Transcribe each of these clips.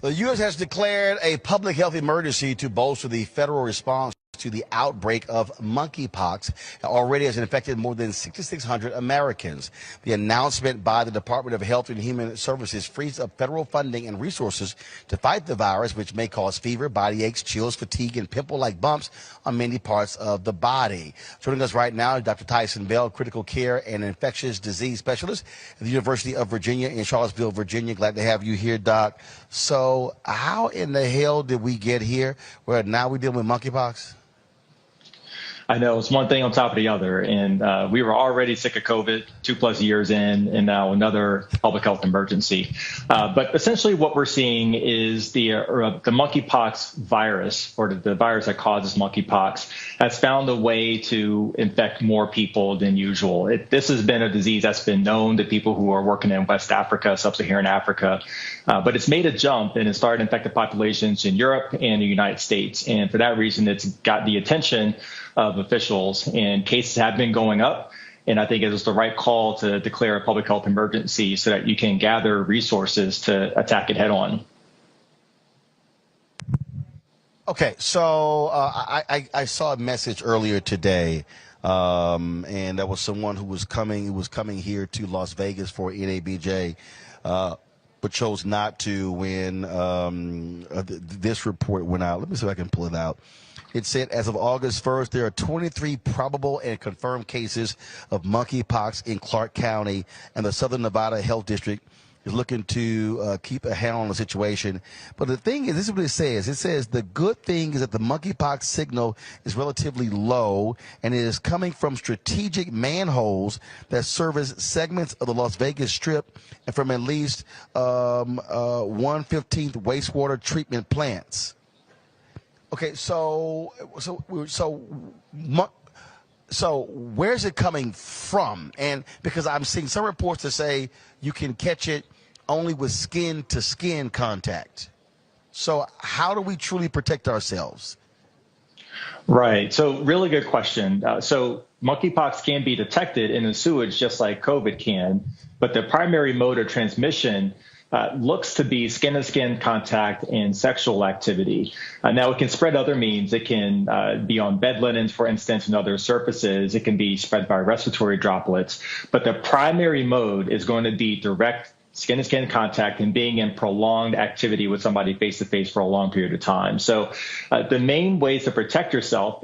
The U.S. has declared a public health emergency to bolster the federal response to the outbreak of monkeypox. Already has infected more than 6,600 Americans. The announcement by the Department of Health and Human Services frees up federal funding and resources to fight the virus, which may cause fever, body aches, chills, fatigue, and pimple-like bumps on many parts of the body. Joining us right now is Dr. Tyson Bell, critical care and infectious disease specialist at the University of Virginia in Charlottesville, Virginia. Glad to have you here, Doc. So how in the hell did we get here where now we're dealing with monkeypox? I know it's one thing on top of the other, and we were already sick of COVID 2+ years in, and now another public health emergency. But essentially, what we're seeing is the monkeypox virus, or the virus that causes monkeypox, has found a way to infect more people than usual. This has been a disease that's been known to people who are working in West Africa, Sub-Saharan Africa, but it's made a jump and it started infecting populations in Europe and the United States, and for that reason, it's got the attention of officials, and cases have been going up. And I think it was the right call to declare a public health emergency so that you can gather resources to attack it head on. Okay, so I saw a message earlier today, and that was someone who was coming here to Las Vegas for NABJ, but chose not to when this report went out. Let me see if I can pull it out. It said, as of August 1st, there are 23 probable and confirmed cases of monkeypox in Clark County, and the Southern Nevada Health District is looking to keep a handle on the situation. But the thing is, this is what it says. It says the good thing is that the monkeypox signal is relatively low, and it is coming from strategic manholes that service segments of the Las Vegas Strip and from at least 1/15 wastewater treatment plants. Okay, so where's it coming from? And because I'm seeing some reports that say you can catch it only with skin-to-skin contact. So how do we truly protect ourselves? Right. So really good question. So monkeypox can be detected in the sewage just like COVID can, but the primary mode of transmission looks to be skin-to-skin contact and sexual activity. Now, it can spread other means. It can be on bed linens, for instance, and other surfaces. It can be spread by respiratory droplets. But the primary mode is going to be direct skin-to-skin contact and being in prolonged activity with somebody face-to-face for a long period of time. So the main ways to protect yourself,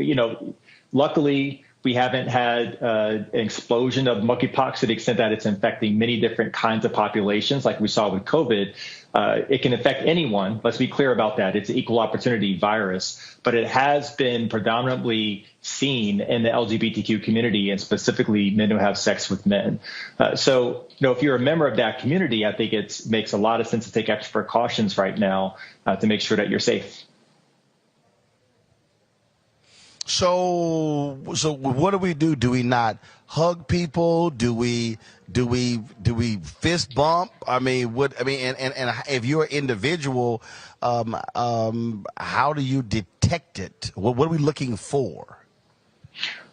luckily, we haven't had an explosion of monkeypox to the extent that it's infecting many different kinds of populations like we saw with COVID. It can affect anyone. Let's be clear about that. It's an equal opportunity virus, but it has been predominantly seen in the LGBTQ community and specifically men who have sex with men. So, if you're a member of that community, I think it makes a lot of sense to take extra precautions right now to make sure that you're safe. So what do we do? Do we not hug people? Do we fist bump? And if you're an individual, how do you detect it? What are we looking for?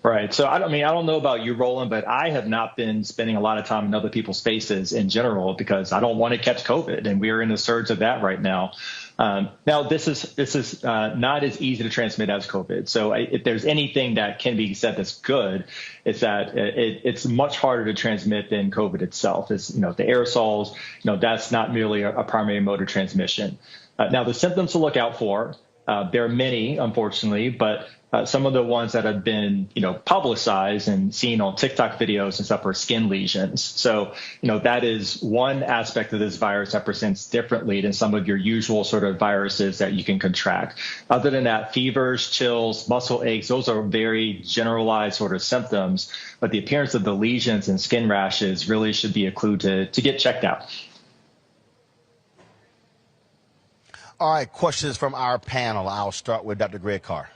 Right. So I don't know about you, Roland, but I have not been spending a lot of time in other people's faces in general because I don't want to catch COVID, and we are in the surge of that right now. Now, this is not as easy to transmit as COVID. So if there's anything that can be said that's good, it's that it's much harder to transmit than COVID itself. It's, the aerosols, that's not merely a primary mode of transmission. Now, the symptoms to look out for, there are many, unfortunately, but some of the ones that have been, publicized and seen on TikTok videos and stuff are skin lesions. So, that is one aspect of this virus that presents differently than some of your usual sort of viruses that you can contract. Other than that, fevers, chills, muscle aches, those are very generalized sort of symptoms. But the appearance of the lesions and skin rashes really should be a clue to get checked out. All right, questions from our panel. I'll start with Dr. Greg Carr.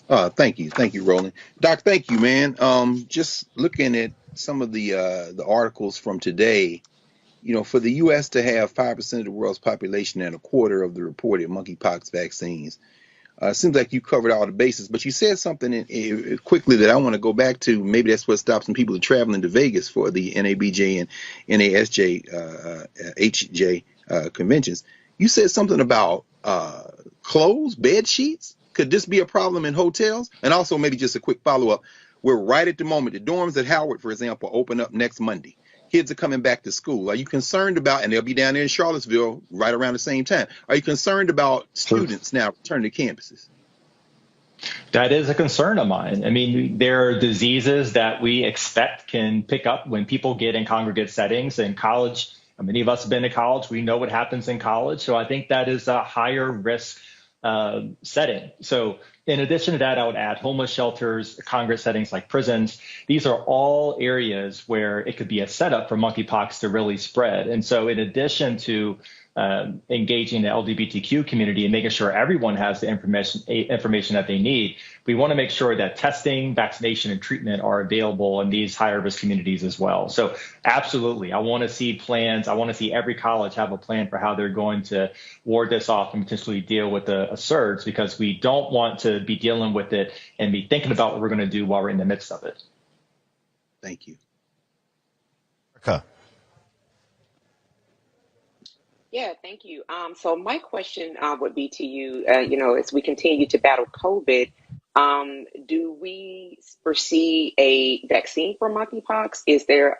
Thank you, Roland. Doc, thank you, man. Just looking at some of the articles from today, for the U.S. to have 5% of the world's population and a quarter of the reported monkeypox vaccines, seems like you covered all the bases. But you said something quickly that I want to go back to. Maybe that's what stops some people from traveling to Vegas for the NABJ and NASJ, HJ conventions. You said something about clothes, bed sheets. Could this be a problem in hotels? And also, maybe just a quick follow up. We're right at the moment. The dorms at Howard, for example, open up next Monday. Kids are coming back to school. Are you concerned about, and they'll be down there in Charlottesville right around the same time. Are you concerned about students now returning to campuses? That is a concern of mine. I mean, there are diseases that we expect can pick up when people get in congregate settings. In college, many of us have been to college. We know what happens in college. So I think that is a higher risk setting. So in addition to that, I would add homeless shelters, congregate settings like prisons. These are all areas where it could be a setup for monkeypox to really spread. And so in addition to engaging the LGBTQ community and making sure everyone has the information that they need, we want to make sure that testing, vaccination, and treatment are available in these higher risk communities as well. So absolutely, I want to see plans. I want to see every college have a plan for how they're going to ward this off and potentially deal with a surge, because we don't want to be dealing with it and be thinking about what we're going to do while we're in the midst of it. Thank you. Okay. Yeah, thank you. So my question would be to you, as we continue to battle COVID, do we foresee a vaccine for monkeypox? Is there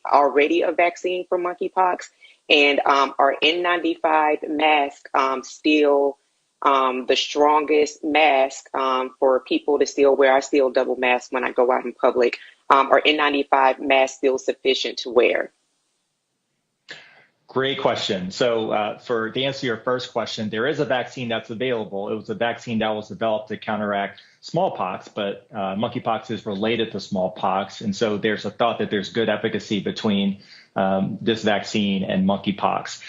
already a vaccine for monkeypox? And are N95 masks still the strongest mask for people to still wear? I still double mask when I go out in public. Are N95 masks still sufficient to wear? Great question. So to answer your first question, there is a vaccine that's available. It was a vaccine that was developed to counteract smallpox, but monkeypox is related to smallpox. And so there's a thought that there's good efficacy between this vaccine and monkeypox.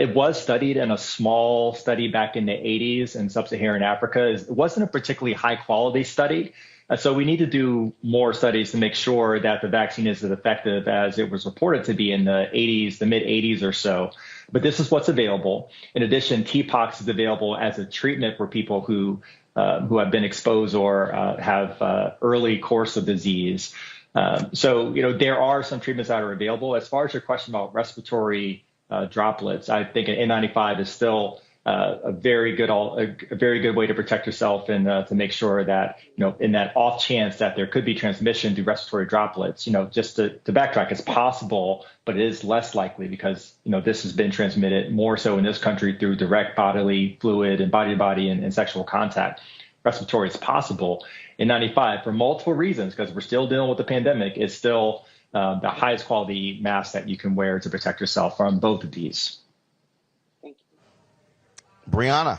It was studied in a small study back in the 80s in sub-Saharan Africa. It wasn't a particularly high quality study. So we need to do more studies to make sure that the vaccine is as effective as it was reported to be in the 80s, the mid 80s or so. But this is what's available. In addition, TPOXX is available as a treatment for people who have been exposed or have early course of disease. So there are some treatments that are available. As far as your question about respiratory droplets, I think an N95 is still a very good way to protect yourself and to make sure that, in that off chance that there could be transmission through respiratory droplets, just to backtrack, it's possible, but it is less likely because, this has been transmitted more so in this country through direct bodily fluid and body-to-body and sexual contact. Respiratory is possible. N95, for multiple reasons, because we're still dealing with the pandemic, is still the highest quality mask that you can wear to protect yourself from both of these. Brianna.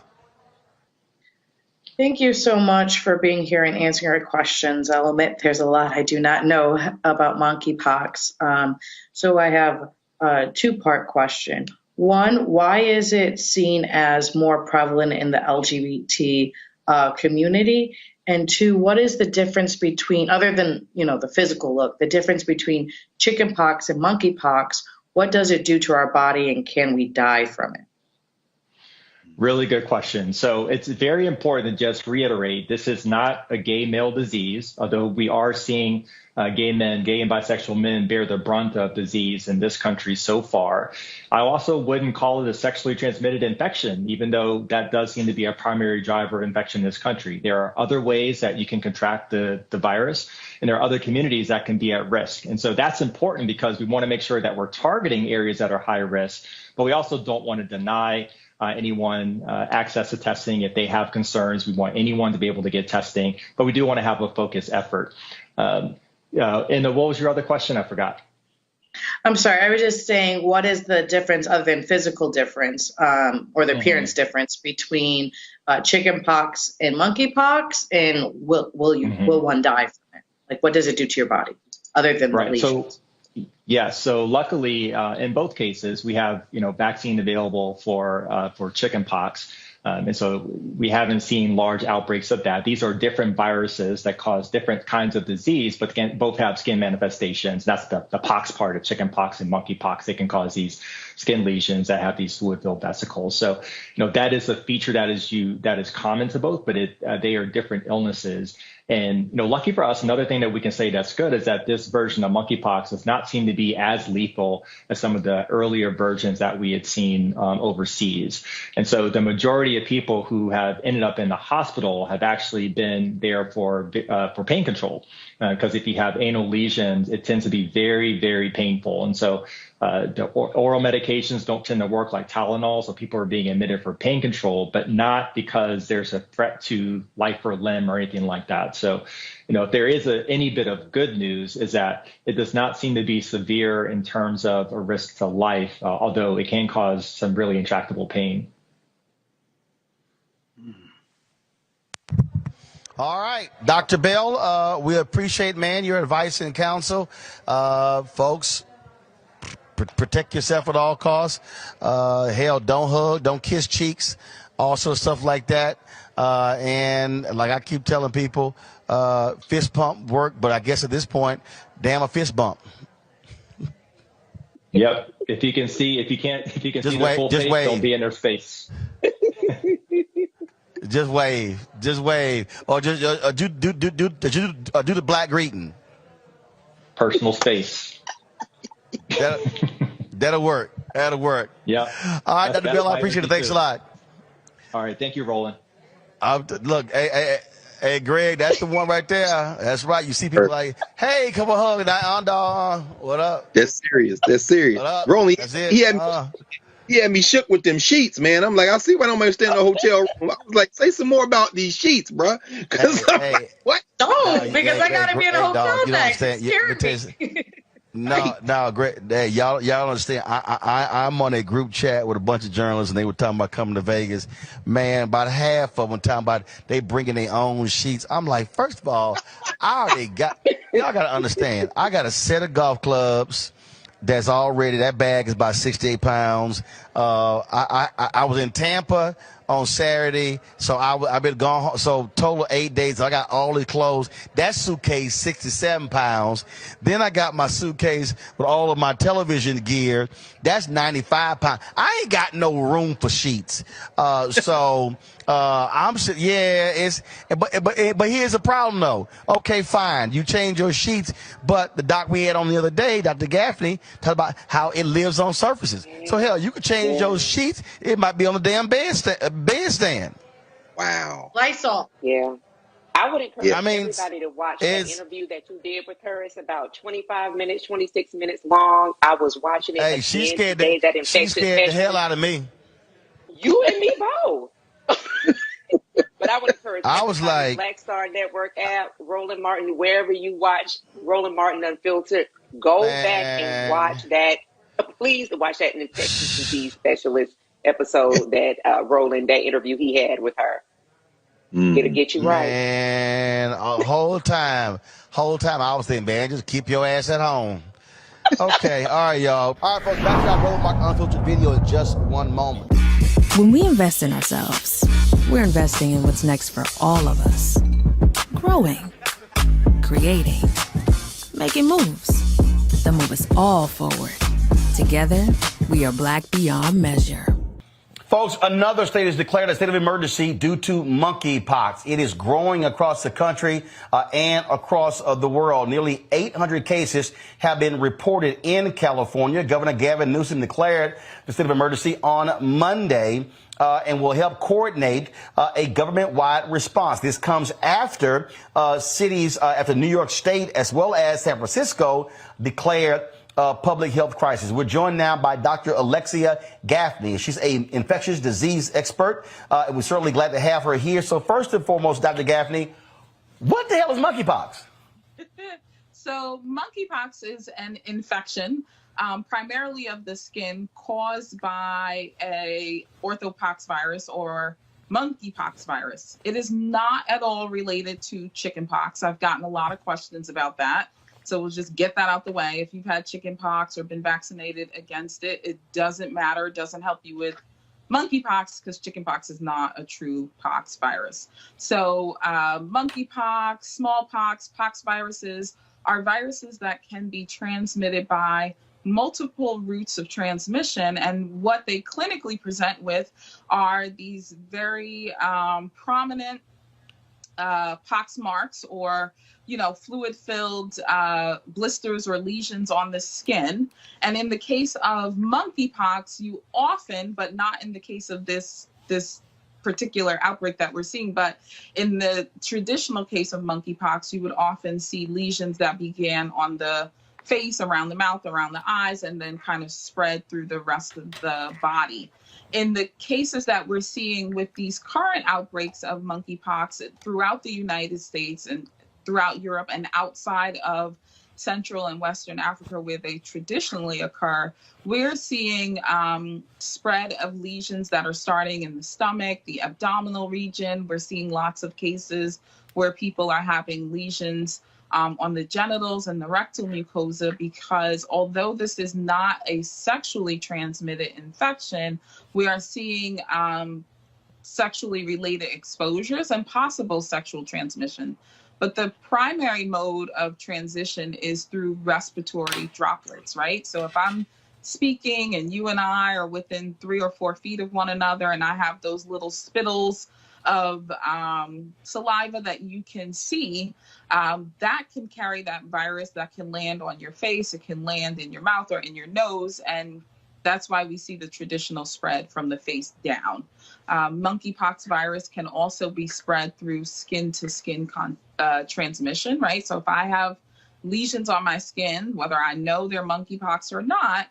Thank you so much for being here and answering our questions. I'll admit there's a lot I do not know about monkeypox. So I have a two-part question. One, why is it seen as more prevalent in the LGBT community? And two, what is the difference between, other than the physical look, the difference between chickenpox and monkeypox? What does it do to our body, and can we die from it? Really good question. So it's very important to just reiterate, this is not a gay male disease, although we are seeing gay and bisexual men bear the brunt of disease in this country so far. I also wouldn't call it a sexually transmitted infection, even though that does seem to be a primary driver of infection in this country. There are other ways that you can contract the virus, and there are other communities that can be at risk. And so that's important because we want to make sure that we're targeting areas that are high risk, but we also don't want to deny anyone access to testing if they have concerns. We want anyone to be able to get testing, but we do want to have a focused effort. And what was your other question? I forgot. I'm sorry. I was just saying, what is the difference other than physical difference or the appearance difference between chickenpox and monkeypox, and will one die from it? Like, what does it do to your body other than the lesions? Yes. So luckily, in both cases, we have vaccine available for chickenpox, and so we haven't seen large outbreaks of that. These are different viruses that cause different kinds of disease, but again, both have skin manifestations. That's the pox part of chickenpox and monkeypox. They can cause these skin lesions that have these fluid-filled vesicles. So, that is a feature that is common to both, but they are different illnesses. And, lucky for us, another thing that we can say that's good is that this version of monkeypox does not seem to be as lethal as some of the earlier versions that we had seen overseas. And so the majority of people who have ended up in the hospital have actually been there for pain control. Because if you have anal lesions, it tends to be very, very painful. And so the oral medications don't tend to work like Tylenol. So people are being admitted for pain control, but not because there's a threat to life or limb or anything like that. So, if there is any bit of good news is that it does not seem to be severe in terms of a risk to life, although it can cause some really intractable pain. All right, Dr. Bell, we appreciate, man, your advice and counsel. Folks, protect yourself at all costs. Hell, don't hug, don't kiss cheeks, also stuff like that. And like I keep telling people, fist pump work, but I guess at this point, damn a fist bump. Yep. If you can see their full face, wave. don't be in their face. Just wave, or just do the black greeting. Personal space. That'll work. Yeah. All right, Dr. Bill, I appreciate it. Thanks a lot. All right, thank you, Roland. Look, hey, Greg, that's the one right there. That's right. You see people like, hey, come on, hug. What up? That's serious. What up? Roland, that's it. He had me shook with them sheets, man. I'm like, I see why I don't understand the hotel room. I was like, say some more about these sheets, bro. Because like, what? Because I gotta be in a hotel next. No, great. Hey, y'all understand? I'm on a group chat with a bunch of journalists, and they were talking about coming to Vegas. Man, about half of them talking about they bringing their own sheets. I'm like, first of all, y'all got to understand. I got a set of golf clubs. That bag is about 68 pounds. I was in Tampa on Saturday, so I've been gone home. So total 8 days. I got all these clothes. That suitcase, 67 pounds. Then I got my suitcase with all of my television gear. That's 95 pounds. I ain't got no room for sheets. But here's the problem though. Okay, fine. You change your sheets, but the doc we had on the other day, Dr. Gaffney, talked about how it lives on surfaces. So hell, you could change those sheets. It might be on the damn bedstand. Wow. Lysol. Yeah. I would encourage everybody to watch that interview that you did with her. It's about 25 minutes, 26 minutes long. I was watching it. Hey, she scared the hell out of me. You and me both. But I would encourage I was like, Black Star Network app, Roland Martin, wherever you watch Roland Martin Unfiltered, go back and watch that. Please watch that infectious disease specialist episode that that interview he had with her. It'll get you right. Man, whole time I was thinking, man, just keep your ass at home. Okay, all right, y'all. All right, folks, back to our Roland Martin Unfiltered video in just one moment. When we invest in ourselves, we're investing in what's next for all of us. Growing, creating, making moves that move us all forward. Together, we are Black beyond measure. Folks, another state has declared a state of emergency due to monkeypox. It is growing across the country and across the world. Nearly 800 cases have been reported in California. Governor Gavin Newsom declared the state of emergency on Monday and will help coordinate a government-wide response. This comes after cities, after New York State as well as San Francisco declared public health crisis. We're joined now by Dr. Alexia Gaffney. She's an infectious disease expert, and we're certainly glad to have her here. So first and foremost, Dr. Gaffney, what the hell is monkeypox? So monkeypox is an infection primarily of the skin caused by a orthopox virus or monkeypox virus. It is not at all related to chickenpox. I've gotten a lot of questions about that. So we'll just get that out the way. If you've had chickenpox or been vaccinated against it, it doesn't matter. It doesn't help you with monkeypox because chickenpox is not a true pox virus. So monkeypox, smallpox, pox viruses are viruses that can be transmitted by multiple routes of transmission, and what they clinically present with are these very prominent pox marks, or fluid-filled blisters or lesions on the skin. And in the case of monkeypox, you often, but not in the case of this particular outbreak that we're seeing, but in the traditional case of monkeypox, you would often see lesions that began on the face, around the mouth, around the eyes, and then kind of spread through the rest of the body. In the cases that we're seeing with these current outbreaks of monkeypox throughout the United States and throughout Europe and outside of Central and Western Africa, where they traditionally occur, we're seeing spread of lesions that are starting in the stomach, the abdominal region. We're seeing lots of cases where people are having lesions on the genitals and the rectal mucosa, because although this is not a sexually transmitted infection, we are seeing sexually related exposures and possible sexual transmission. But the primary mode of transition is through respiratory droplets, right? So if I'm speaking and you and I are within 3 or 4 feet of one another, and I have those little spittles of saliva that you can see, that can carry that virus, that can land on your face, it can land in your mouth or in your nose, and that's why we see the traditional spread from the face down. Monkeypox virus can also be spread through skin-to-skin transmission, right? So if I have lesions on my skin, whether I know they're monkeypox or not,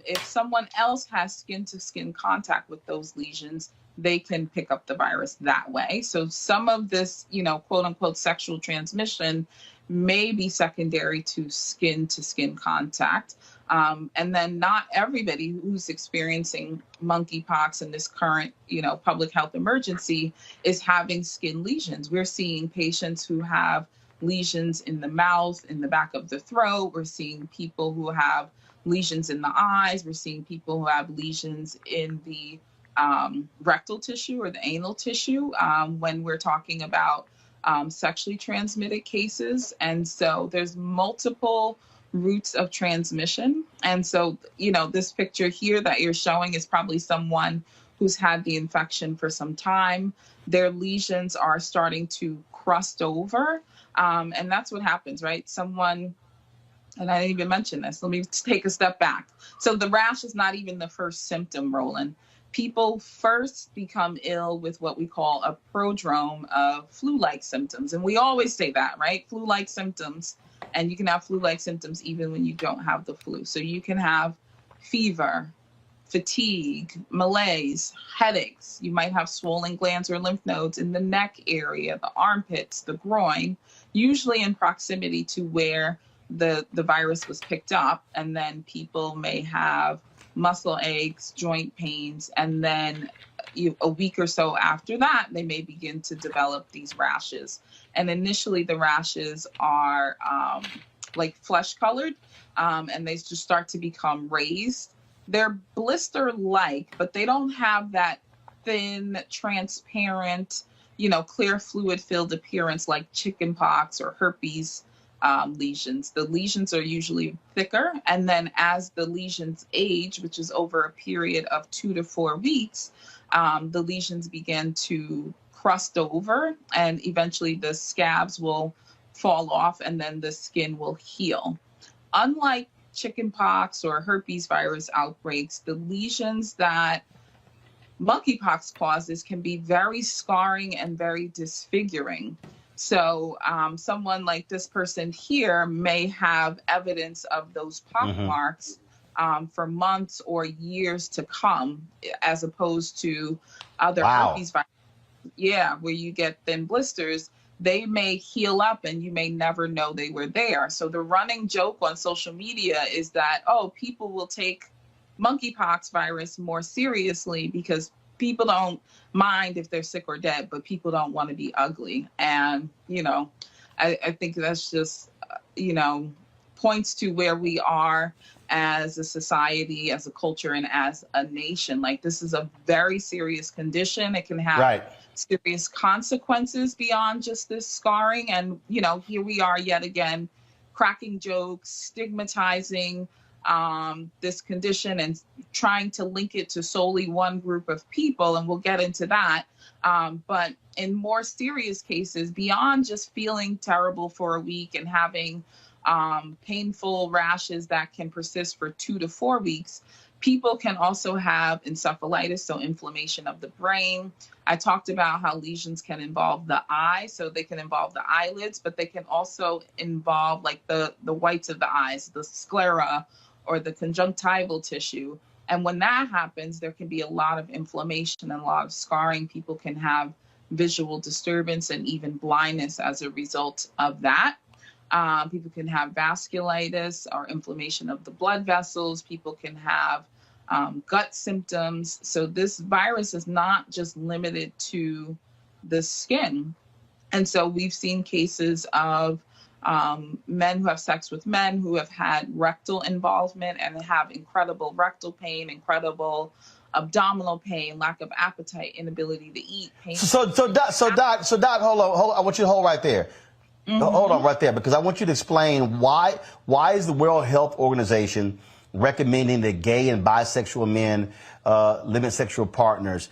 if someone else has skin-to-skin contact with those lesions, they can pick up the virus that way. So some of this, quote unquote, sexual transmission may be secondary to skin contact. And then not everybody who's experiencing monkeypox in this current, public health emergency is having skin lesions. We're seeing patients who have lesions in the mouth, in the back of the throat. We're seeing people who have lesions in the eyes. We're seeing people who have lesions in the rectal tissue or the anal tissue when we're talking about sexually transmitted cases. And so there's multiple routes of transmission. And so, this picture here that you're showing is probably someone who's had the infection for some time. Their lesions are starting to crust over. And that's what happens, right? Someone, and I didn't even mention this, let me take a step back. So the rash is not even the first symptom, Roland. People first become ill with what we call a prodrome of flu-like symptoms. And we always say that, right? Flu-like symptoms. And you can have flu-like symptoms even when you don't have the flu. So you can have fever, fatigue, malaise, headaches. You might have swollen glands or lymph nodes in the neck area, the armpits, the groin, usually in proximity to where the virus was picked up. And then people may have muscle aches, joint pains, and then a week or so after that, they may begin to develop these rashes. And initially the rashes are like flesh colored, and they just start to become raised. They're blister-like, but they don't have that thin, transparent, clear fluid-filled appearance like chickenpox or herpes lesions. The lesions are usually thicker, and then as the lesions age, which is over a period of 2 to 4 weeks, the lesions begin to crust over, and eventually the scabs will fall off, and then the skin will heal. Unlike chickenpox or herpes virus outbreaks, the lesions that monkeypox causes can be very scarring and very disfiguring. So someone like this person here may have evidence of those pock marks for months or years to come, as opposed to other herpes viruses, where you get thin blisters. They may heal up and you may never know they were there. So the running joke on social media is that, people will take monkeypox virus more seriously because people don't mind if they're sick or dead, but people don't want to be ugly. And, I think that's just, points to where we are as a society, as a culture, and as a nation. Like, this is a very serious condition. It can have serious consequences beyond just this scarring. And, here we are yet again, cracking jokes, stigmatizing this condition and trying to link it to solely one group of people, and we'll get into that. But in more serious cases, beyond just feeling terrible for a week and having painful rashes that can persist for 2 to 4 weeks, people can also have encephalitis, so inflammation of the brain. I talked about how lesions can involve the eye, so they can involve the eyelids, but they can also involve like the whites of the eyes, the sclera or the conjunctival tissue. And when that happens, there can be a lot of inflammation and a lot of scarring. People can have visual disturbance and even blindness as a result of that. People can have vasculitis or inflammation of the blood vessels. People can have gut symptoms. So this virus is not just limited to the skin. And so we've seen cases of men who have sex with men who have had rectal involvement and have incredible rectal pain, incredible abdominal pain, lack of appetite, inability to eat. Pain. So Doc, hold on. I want you to hold right there. Hold on right there, because I want you to explain why is the World Health Organization recommending that gay and bisexual men limit sexual partners?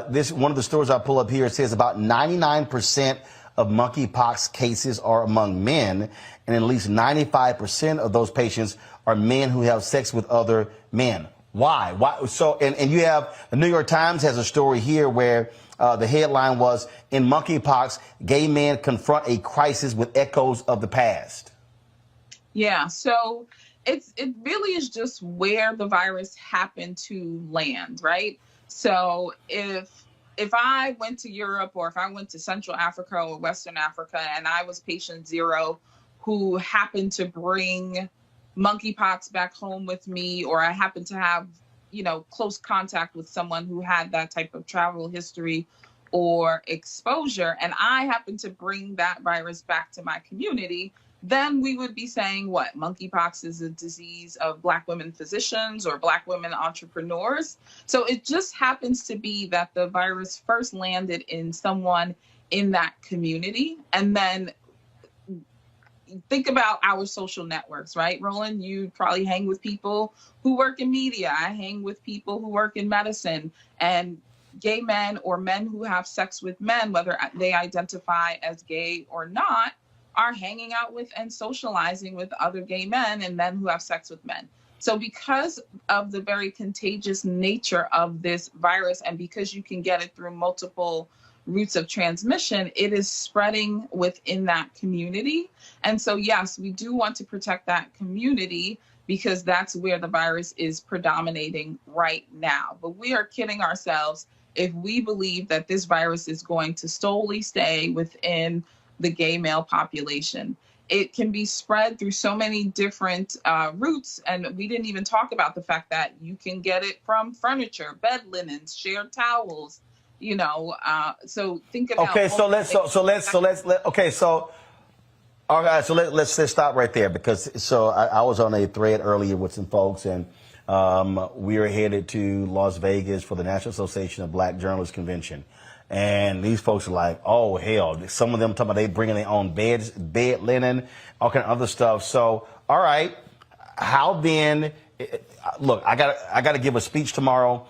This one of the stories I pull up here says about 99% of monkeypox cases are among men, and at least 95% of those patients are men who have sex with other men. Why? So, and you have the New York Times has a story here where the headline was, "In monkeypox, gay men confront a crisis with echoes of the past." Yeah, so it really is just where the virus happened to land, right? So if I went to Europe, or if I went to Central Africa or Western Africa and I was patient 0 who happened to bring monkeypox back home with me, or I happened to have, close contact with someone who had that type of travel history or exposure, and I happen to bring that virus back to my community, then we would be saying what? Monkeypox is a disease of Black women physicians or Black women entrepreneurs. So it just happens to be that the virus first landed in someone in that community. And then think about our social networks, right? Roland, you probably hang with people who work in media. I hang with people who work in medicine, and gay men or men who have sex with men, whether they identify as gay or not, are hanging out with and socializing with other gay men and men who have sex with men. So because of the very contagious nature of this virus, and because you can get it through multiple routes of transmission, it is spreading within that community. And so, yes, we do want to protect that community because that's where the virus is predominating right now. But we are kidding ourselves if we believe that this virus is going to solely stay within the gay male population. It can be spread through so many different routes. And we didn't even talk about the fact that you can get it from furniture, bed linens, shared towels, so think about. Okay, so let's stop right there, because I was on a thread earlier with some folks, and we are headed to Las Vegas for the National Association of Black Journalists Convention. And these folks are like, oh, hell. Some of them talking about they bringing their own bed linen, all kind of other stuff. So, all right, how then? Look, I got to give a speech tomorrow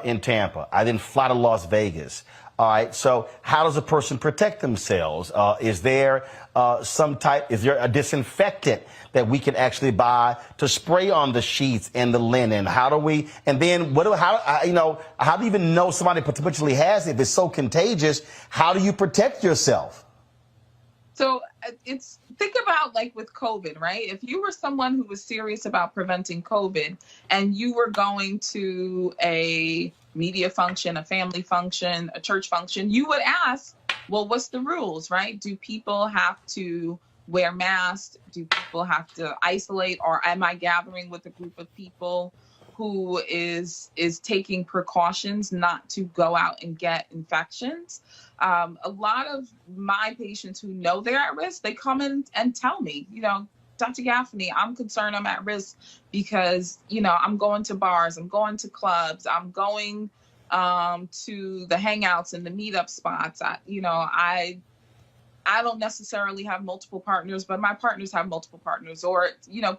in Tampa. I then fly to Las Vegas. All right. So how does a person protect themselves? Is there is there a disinfectant that we can actually buy to spray on the sheets and the linen? How do we, and then how do you even know somebody potentially has it? If it's so contagious, how do you protect yourself? So think about like with COVID, right? If you were someone who was serious about preventing COVID and you were going to a media function, a family function, a church function, you would ask, well, what's the rules, right? Do people have to wear masks? Do people have to isolate? Or am I gathering with a group of people who is taking precautions not to go out and get infections? A lot of my patients who know they're at risk, they come in and tell me, Dr. Gaffney, I'm concerned I'm at risk because, I'm going to bars, I'm going to clubs, I'm going to the hangouts and the meetup spots. I I don't necessarily have multiple partners, but my partners have multiple partners. Or,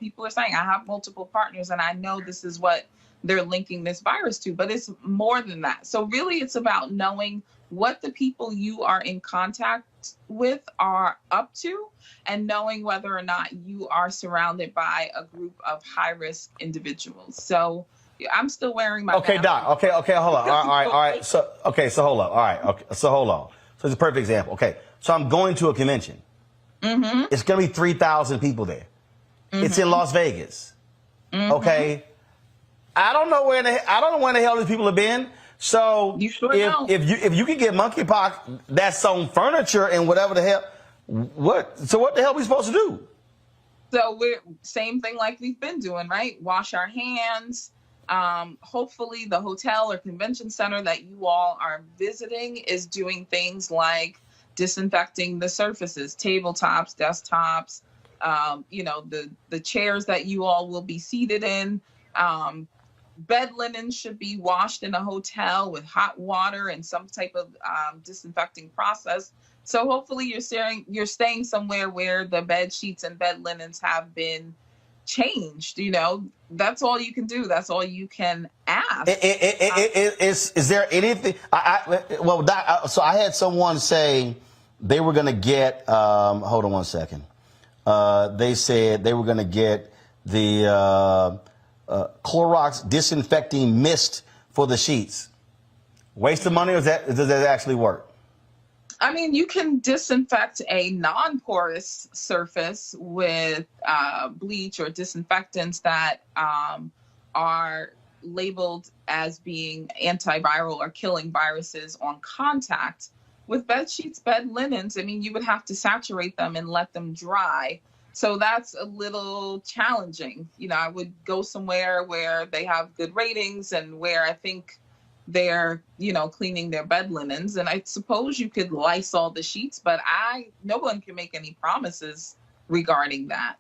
people are saying I have multiple partners and I know this is what they're linking this virus to, but it's more than that. So really it's about knowing what the people you are in contact with are up to and knowing whether or not you are surrounded by a group of high risk individuals. So I'm still wearing my Okay, mask. Doc. Okay, hold on. All right. So hold on. All right. Okay, so hold on. So it's a perfect example. Okay, so I'm going to a convention. Mm-hmm. It's going to be 3,000 people there. Mm-hmm. It's in Las Vegas. Mm-hmm. Okay. I don't know where the hell these people have been. So if you can get monkeypox that's on furniture and whatever the hell, what the hell are we supposed to do? So we're same thing like we've been doing, right? Wash our hands. Hopefully the hotel or convention center that you all are visiting is doing things like disinfecting the surfaces, tabletops, desktops, the chairs that you all will be seated in. Bed linen should be washed in a hotel with hot water and some type of disinfecting process. So hopefully you're staying somewhere where the bed sheets and bed linens have been changed. That's all you can do. That's all you can ask. Is there anything? So I had someone say they were going to get. Hold on one second. They said they were going to get the Clorox disinfecting mist for the sheets. Waste of money, or does that actually work? I mean, you can disinfect a non-porous surface with bleach or disinfectants that are labeled as being antiviral or killing viruses on contact. With bed sheets, bed linens, I mean, you would have to saturate them and let them dry. So that's a little challenging. I would go somewhere where they have good ratings and where I think they're, cleaning their bed linens. And I suppose you could Lysol the sheets, but no one can make any promises regarding that.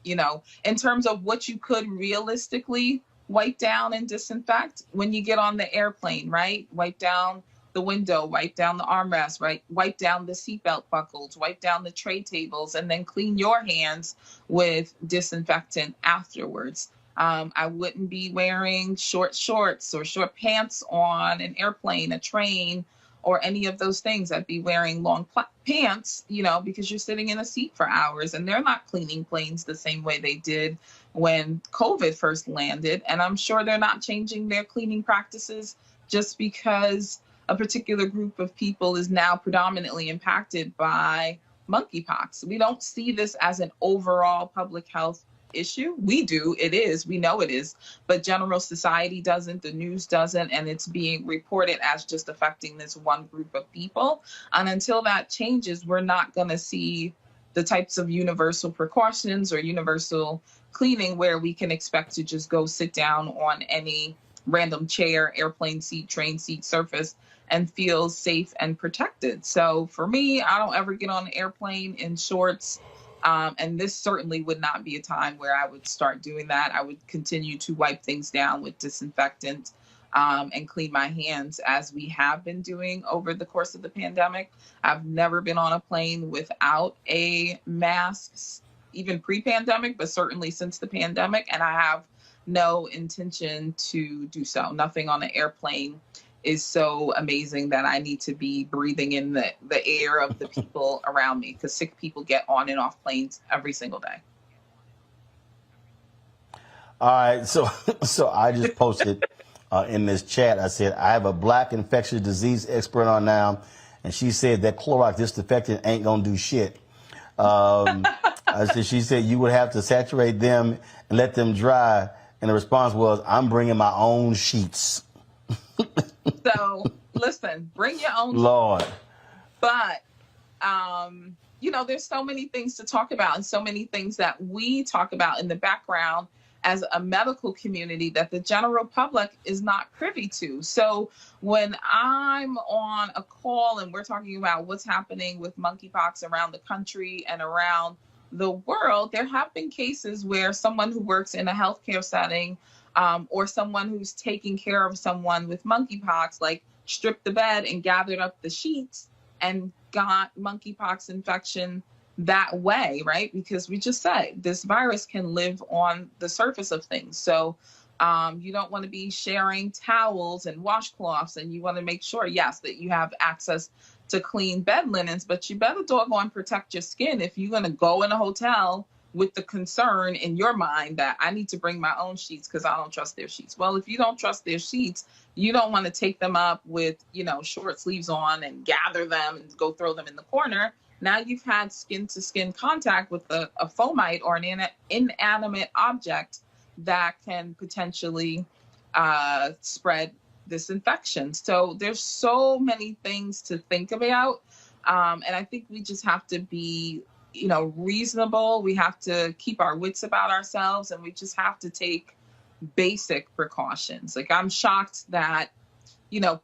In terms of what you could realistically wipe down and disinfect when you get on the airplane, right? Wipe down the window, wipe down the armrest, right? Wipe down the seatbelt buckles, wipe down the tray tables, and then clean your hands with disinfectant afterwards. I wouldn't be wearing short shorts or short pants on an airplane, a train, or any of those things. I'd be wearing long pants, because you're sitting in a seat for hours and they're not cleaning planes the same way they did when COVID first landed. And I'm sure they're not changing their cleaning practices just because a particular group of people is now predominantly impacted by monkeypox. We don't see this as an overall public health issue. We do. It is. We know it is. But general society doesn't. The news doesn't. And it's being reported as just affecting this one group of people. And until that changes, we're not going to see the types of universal precautions or universal cleaning where we can expect to just go sit down on any random chair, airplane seat, train seat surface and feel safe and protected. So for me, I don't ever get on an airplane in shorts. And this certainly would not be a time where I would start doing that. I would continue to wipe things down with disinfectant and clean my hands as we have been doing over the course of the pandemic. I've never been on a plane without a mask, even pre-pandemic, but certainly since the pandemic. And I have no intention to do so. Nothing on an airplane is so amazing that I need to be breathing in the air of the people around me, because sick people get on and off planes every single day. All right, so I just posted in this chat, I said, I have a black infectious disease expert on now, and she said that Clorox disinfectant ain't gonna do shit. She said you would have to saturate them and let them dry, and the response was, I'm bringing my own sheets. So listen, bring your own. Lord. But, there's so many things to talk about and so many things that we talk about in the background as a medical community that the general public is not privy to. So when I'm on a call and we're talking about what's happening with monkeypox around the country and around the world, there have been cases where someone who works in a healthcare setting or someone who's taking care of someone with monkeypox, like stripped the bed and gathered up the sheets and got monkeypox infection that way, right? Because we just said this virus can live on the surface of things. So you don't want to be sharing towels and washcloths, and you want to make sure, yes, that you have access to clean bed linens, but you better doggone protect your skin if you're going to go in a hotel with the concern in your mind that I need to bring my own sheets because I don't trust their sheets. Well, if you don't trust their sheets, you don't want to take them up with, short sleeves on and gather them and go throw them in the corner. Now you've had skin to skin contact with a fomite or an inanimate object that can potentially spread this infection. So there's so many things to think about. And I think we just have to be, reasonable. We have to keep our wits about ourselves, and we just have to take basic precautions. Like, I'm shocked that,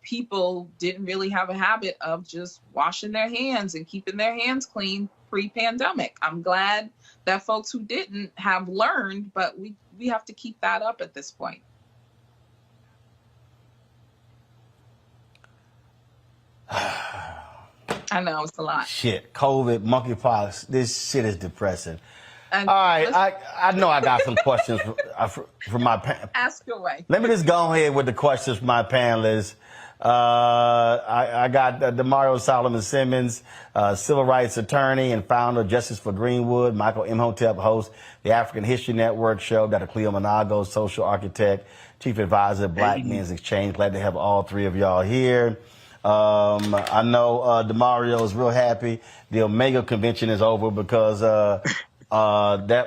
people didn't really have a habit of just washing their hands and keeping their hands clean pre-pandemic. I'm glad that folks who didn't have learned, but we have to keep that up at this point. I know it's a lot. Shit, COVID, monkeypox, this shit is depressing. And all right, I know I got some questions from my panel. Ask away. Let me just go ahead with the questions from my panelists. I got Demario Solomon Simmons, civil rights attorney and founder of Justice for Greenwood. Michael Imhotep, host the African History Network show. Dr. Cleo Monago, social architect, chief advisor of Black Men's Exchange. Glad to have all three of y'all here. I know Demario is real happy. The Omega convention is over because that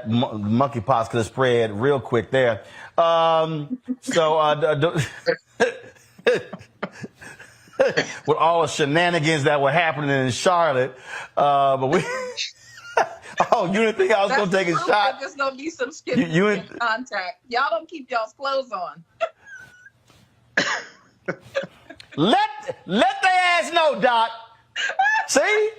monkeypox could have spread real quick there. With all the shenanigans that were happening in Charlotte, but we. Oh, you didn't think I was going to take a shot? There's going to be some skin contact. Y'all don't keep y'all's clothes on. Let their ass know, Doc. See?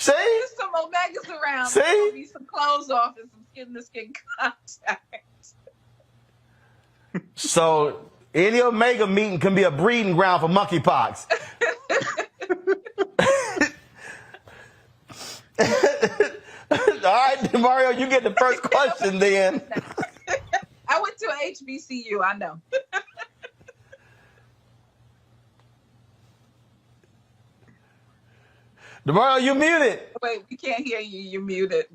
There's some Omegas around. See? There's going to be some clothes off and some skin-to-skin contact. So any Omega meeting can be a breeding ground for monkeypox. All right, Mario, you get the first question then. I went to HBCU, I know. Demario, you muted. Wait, we can't hear you. You're muted.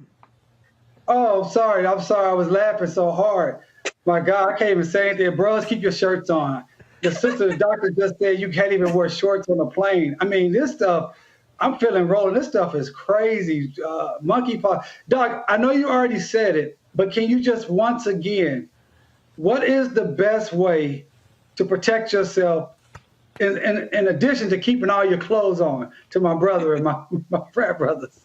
Oh, sorry. I'm sorry. I was laughing so hard. My God, I can't even say anything. Bros, keep your shirts on. The sister, the doctor just said you can't even wear shorts on a plane. I mean, this stuff, I'm feeling rolling. This stuff is crazy. Monkeypox. Doc, I know you already said it, but can you just once again, what is the best way to protect yourself in addition to keeping all your clothes on, to my brother and my frat brothers?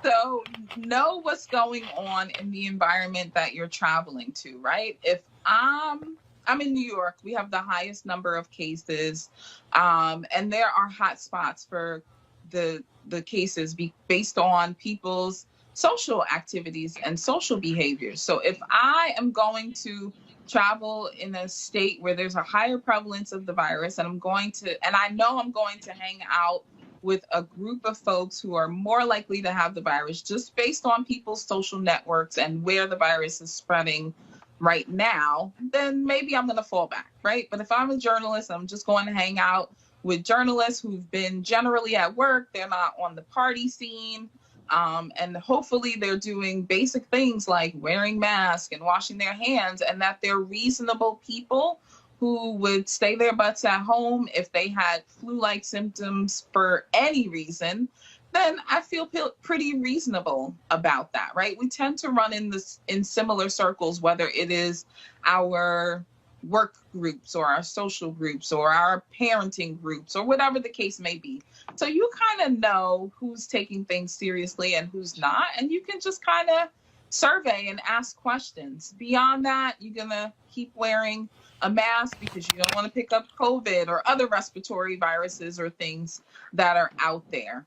So know what's going on in the environment that you're traveling to, right? If I'm in New York, we have the highest number of cases, and there are hot spots for the cases based on people's social activities and social behaviors. So if I am going to travel in a state where there's a higher prevalence of the virus, and I know I'm going to hang out with a group of folks who are more likely to have the virus just based on people's social networks and where the virus is spreading right now, then maybe I'm going to fall back, right? But if I'm a journalist, I'm just going to hang out with journalists who've been generally at work. They're not on the party scene. And hopefully they're doing basic things like wearing masks and washing their hands, and that they're reasonable people who would stay their butts at home if they had flu-like symptoms for any reason. Then I feel pretty reasonable about that, right? We tend to run in similar circles, whether it is our work groups or our social groups or our parenting groups or whatever the case may be. So you kind of know who's taking things seriously and who's not, and you can just kind of survey and ask questions. Beyond that, you're going to keep wearing a mask because you don't want to pick up COVID or other respiratory viruses or things that are out there.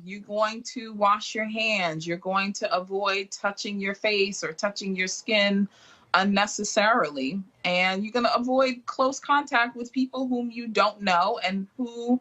You're going to wash your hands. You're going to avoid touching your face or touching your skin unnecessarily. And you're going to avoid close contact with people whom you don't know and who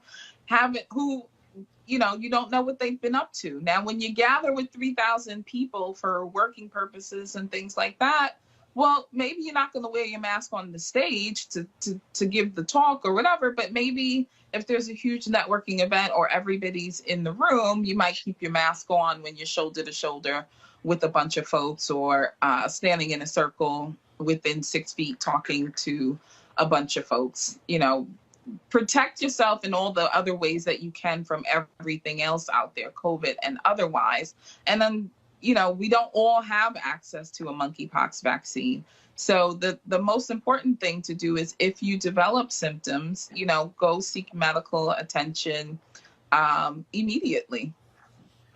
you don't know what they've been up to. Now, when you gather with 3,000 people for working purposes and things like that, well, maybe you're not going to wear your mask on the stage to give the talk or whatever, but maybe if there's a huge networking event or everybody's in the room, you might keep your mask on when you're shoulder to shoulder with a bunch of folks, or standing in a circle within 6 feet talking to a bunch of folks. Protect yourself in all the other ways that you can from everything else out there, COVID and otherwise. And then, we don't all have access to a monkeypox vaccine. So the most important thing to do is, if you develop symptoms, go seek medical attention immediately.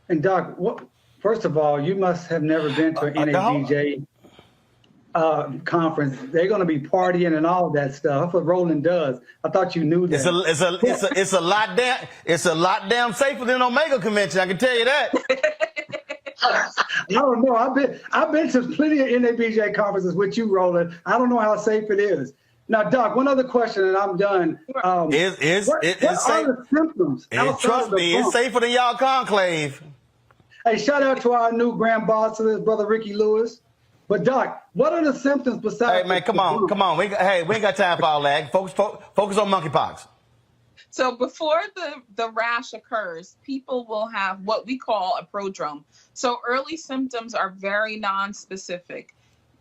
And Doc, first of all, you must have never been to an NABJ conference. They're going to be partying and all that stuff. That's what Roland does. I thought you knew that. It's a lot damn safer than Omega convention. I can tell you that. I don't know. I've been to plenty of NABJ conferences with you, Roland. I don't know how safe it is. Now, Doc, one other question, and I'm done. What are the symptoms? Trust me, it's safer than y'all conclave. Hey, shout out to our new grand boss, his brother Ricky Lewis. But Doc, what are the symptoms besides? Hey man, come on. We ain't got time for all that. Focus on monkeypox. So before the rash occurs, people will have what we call a prodrome. So early symptoms are very non-specific.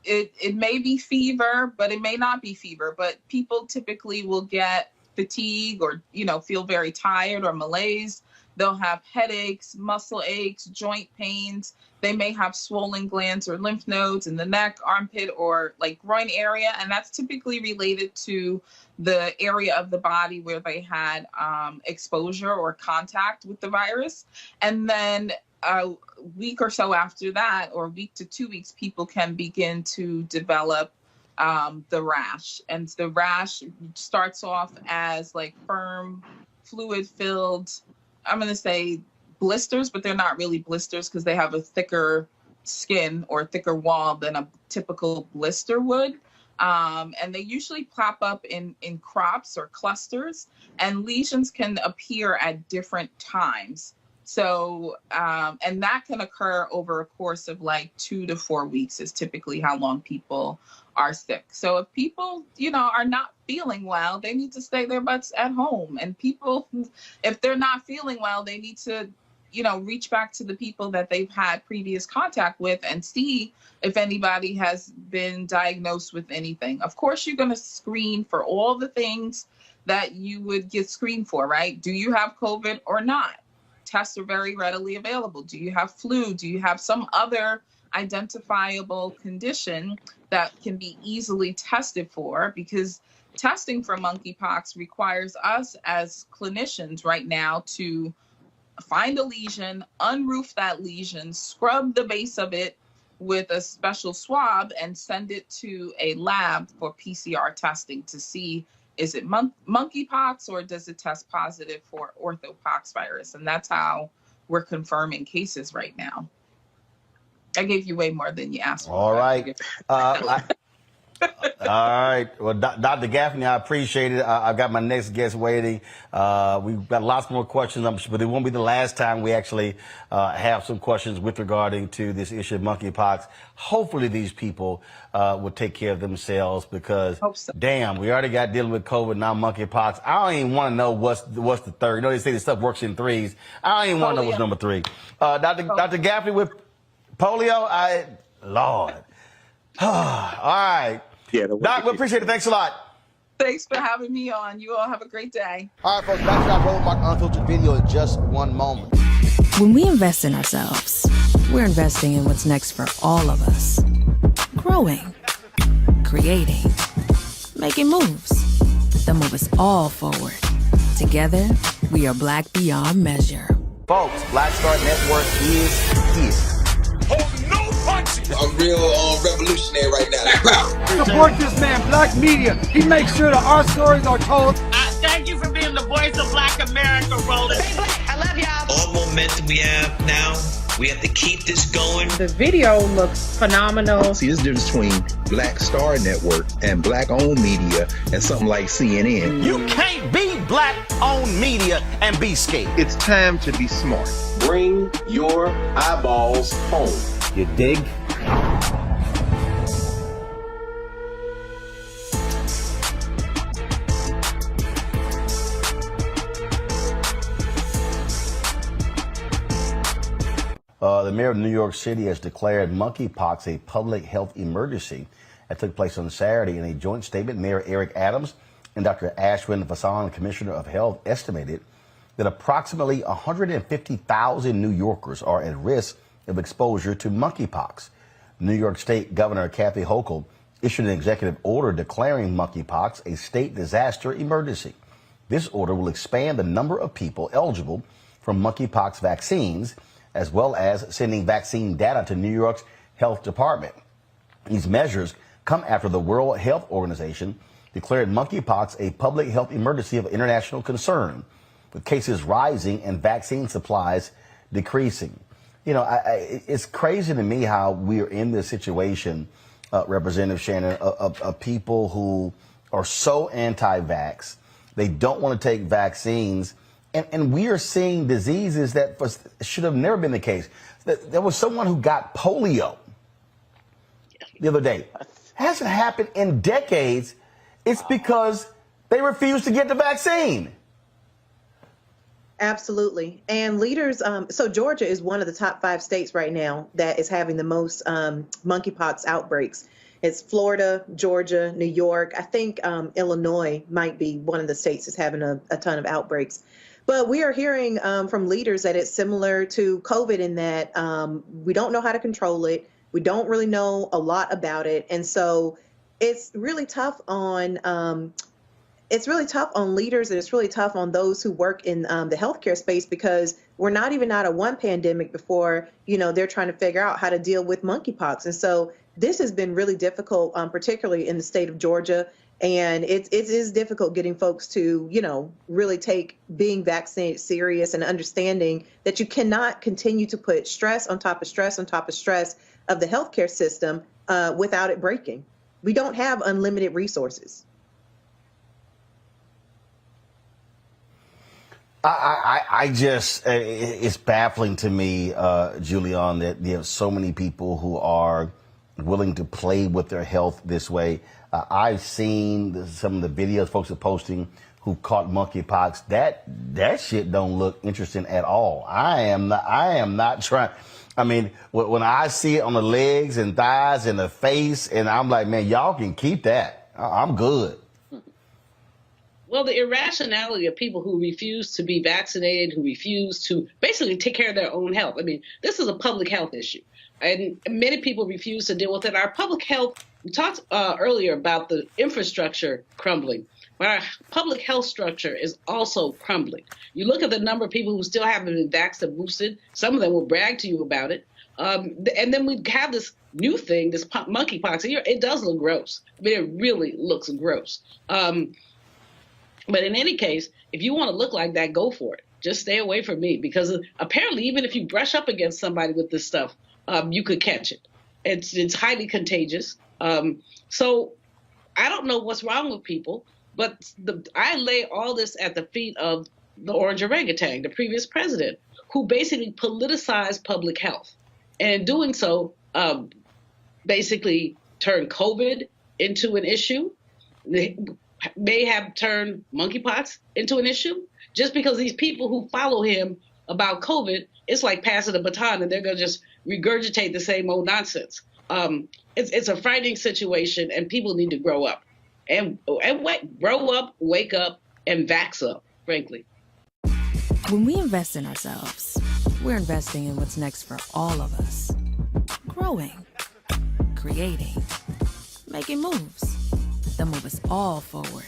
It may be fever, but it may not be fever. But people typically will get fatigue or, feel very tired or malaise. They'll have headaches, muscle aches, joint pains. They may have swollen glands or lymph nodes in the neck, armpit, or groin area. And that's typically related to the area of the body where they had exposure or contact with the virus. And then a week or so after that, or a week to 2 weeks, people can begin to develop the rash. And the rash starts off as firm, fluid-filled, I'm going to say blisters, but they're not really blisters because they have a thicker skin or thicker wall than a typical blister would. And they usually pop up in crops or clusters, and lesions can appear at different times. So, and that can occur over a course of 2 to 4 weeks is typically how long people are sick. So if people, are not feeling well, they need to stay their butts at home. And people, if they're not feeling well, they need to, reach back to the people that they've had previous contact with and see if anybody has been diagnosed with anything. Of course, you're going to screen for all the things that you would get screened for, right? Do you have COVID or not? Tests are very readily available. Do you have flu? Do you have some other identifiable condition that can be easily tested for? Because testing for monkeypox requires us as clinicians right now to find a lesion, unroof that lesion, scrub the base of it with a special swab, and send it to a lab for PCR testing to see, is it monkeypox or does it test positive for orthopox virus? And that's how we're confirming cases right now. I gave you way more than you asked for. All right. All right. Well, Dr. Gaffney, I appreciate it. I've got my next guest waiting. We've got lots more questions, but it won't be the last time we actually have some questions with regarding to this issue of monkeypox. Hopefully these people will take care of themselves, because damn, we already got dealing with COVID, now monkeypox. I don't even want to know what's the third. They say this stuff works in threes. I don't even want to know what's number 3. Dr. Gaffney with polio, Lord. All right. Yeah, Doc, we appreciate it. Thanks a lot. Thanks for having me on. You all have a great day. All right, folks, back to our Roland Martin Unfiltered video in just one moment. When we invest in ourselves, we're investing in what's next for all of us. Growing, creating, making moves that move us all forward. Together, we are Black beyond measure. Folks, Black Star Network is here. I'm real revolutionary right now. Support this man, Black Media. He makes sure that our stories are told. Thank you for being the voice of Black America, Roland. Hey, Black, I love y'all. All momentum we have now, We have to keep this going. The video looks phenomenal. See, there's a difference between Black Star Network and Black-owned media and something like CNN. You can't be Black-owned media and be scared. It's time to be smart. Bring your eyeballs home. You dig? The mayor of New York City has declared monkeypox a public health emergency. That took place on Saturday. In a joint statement, Mayor Eric Adams and Dr. Ashwin Vasan, Commissioner of Health, estimated that approximately 150,000 New Yorkers are at risk of exposure to monkeypox. New York State Governor Kathy Hochul issued an executive order declaring monkeypox a state disaster emergency. This order will expand the number of people eligible for monkeypox vaccines, as well as sending vaccine data to New York's health department. These measures come after the World Health Organization declared monkeypox a public health emergency of international concern, with cases rising and vaccine supplies decreasing. You know, it's crazy to me how we are in this situation, Representative Shannon, of people who are so anti-vax. They don't want to take vaccines. And we are seeing diseases that should have never been the case. There was someone who got polio the other day. Hasn't happened in decades. It's because they refused to get the vaccine. Absolutely. And leaders, so Georgia is one of the top 5 states right now that is having the most monkeypox outbreaks. It's Florida, Georgia, New York. I think Illinois might be one of the states that's having a ton of outbreaks. But we are hearing from leaders that it's similar to COVID in that we don't know how to control it. We don't really know a lot about it. And so it's really tough on leaders, and it's really tough on those who work in the healthcare space, because we're not even out of one pandemic before, you know, they're trying to figure out how to deal with monkeypox. And so this has been really difficult, particularly in the state of Georgia. And it is difficult getting folks to, you know, really take being vaccinated serious and understanding that you cannot continue to put stress on top of stress on top of stress of the healthcare system without it breaking. We don't have unlimited resources. I just, it's baffling to me, Julian, that you have so many people who are willing to play with their health this way. I've seen some of the videos folks are posting who caught monkeypox. That shit don't look interesting at all. I am not trying. I mean, when I see it on the legs and thighs and the face, and I'm like, man, y'all can keep that. I'm good. Well, the irrationality of people who refuse to be vaccinated, who refuse to basically take care of their own health. I mean, this is a public health issue, and many people refuse to deal with it. Our public health, we talked earlier about the infrastructure crumbling, but our public health structure is also crumbling. You look at the number of people who still haven't been vaxxed or boosted. Some of them will brag to you about it. And then we have this new thing, this monkeypox. It does look gross. I mean, it really looks gross. But in any case, if you want to look like that, go for it. Just stay away from me, because apparently even if you brush up against somebody with this stuff, you could catch it. It's highly contagious. So I don't know what's wrong with people, but I lay all this at the feet of the orange orangutan, the previous president, who basically politicized public health. And in doing so, basically turned COVID into an issue. They may have turned monkeypox into an issue, just because these people who follow him about COVID, it's like passing the baton and they're going to just regurgitate the same old nonsense. It's a frightening situation, and people need to grow up and grow up, wake up, and vax up, frankly. When we invest in ourselves, we're investing in what's next for all of us. Growing, creating, making moves that move us all forward.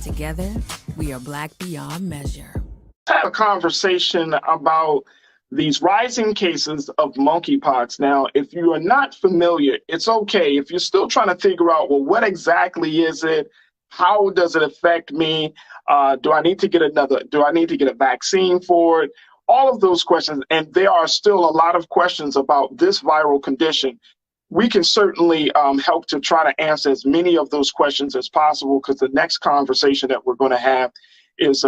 Together, we are Black beyond measure. Have a conversation about these rising cases of monkeypox. Now, if you are not familiar, it's okay. If you're still trying to figure out, well, what exactly is it? How does it affect me? Do I need to get a vaccine for it? all of those questions, and there are still a lot of questions about this viral condition. We can certainly help to try to answer as many of those questions as possible, because the next conversation that we're going to have is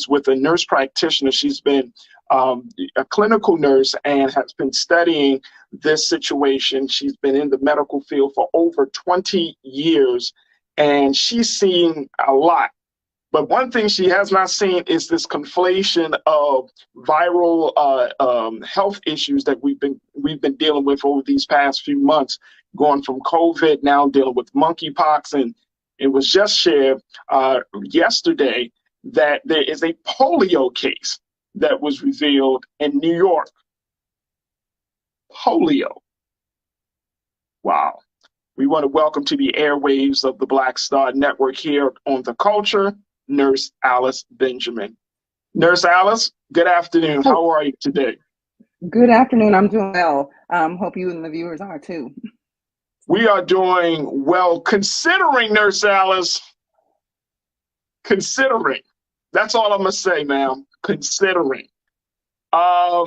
with a nurse practitioner. She's been a clinical nurse and has been studying this situation. She's been in the medical field for over 20 years, and she's seen a lot. But one thing she has not seen is this conflation of viral health issues that we've been dealing with over these past few months, going from COVID, now dealing with monkeypox. And it was just shared yesterday that there is a polio case that was revealed in New York. Polio. Wow. We want to welcome to the airwaves of the Black Star Network here on The Culture, Nurse Alice Benjamin. Nurse Alice, good afternoon. How are you today? Good afternoon. I'm doing well. Hope you and the viewers are too. We are doing well, considering, Nurse Alice. Considering. That's all I'm gonna say, ma'am. Considering. I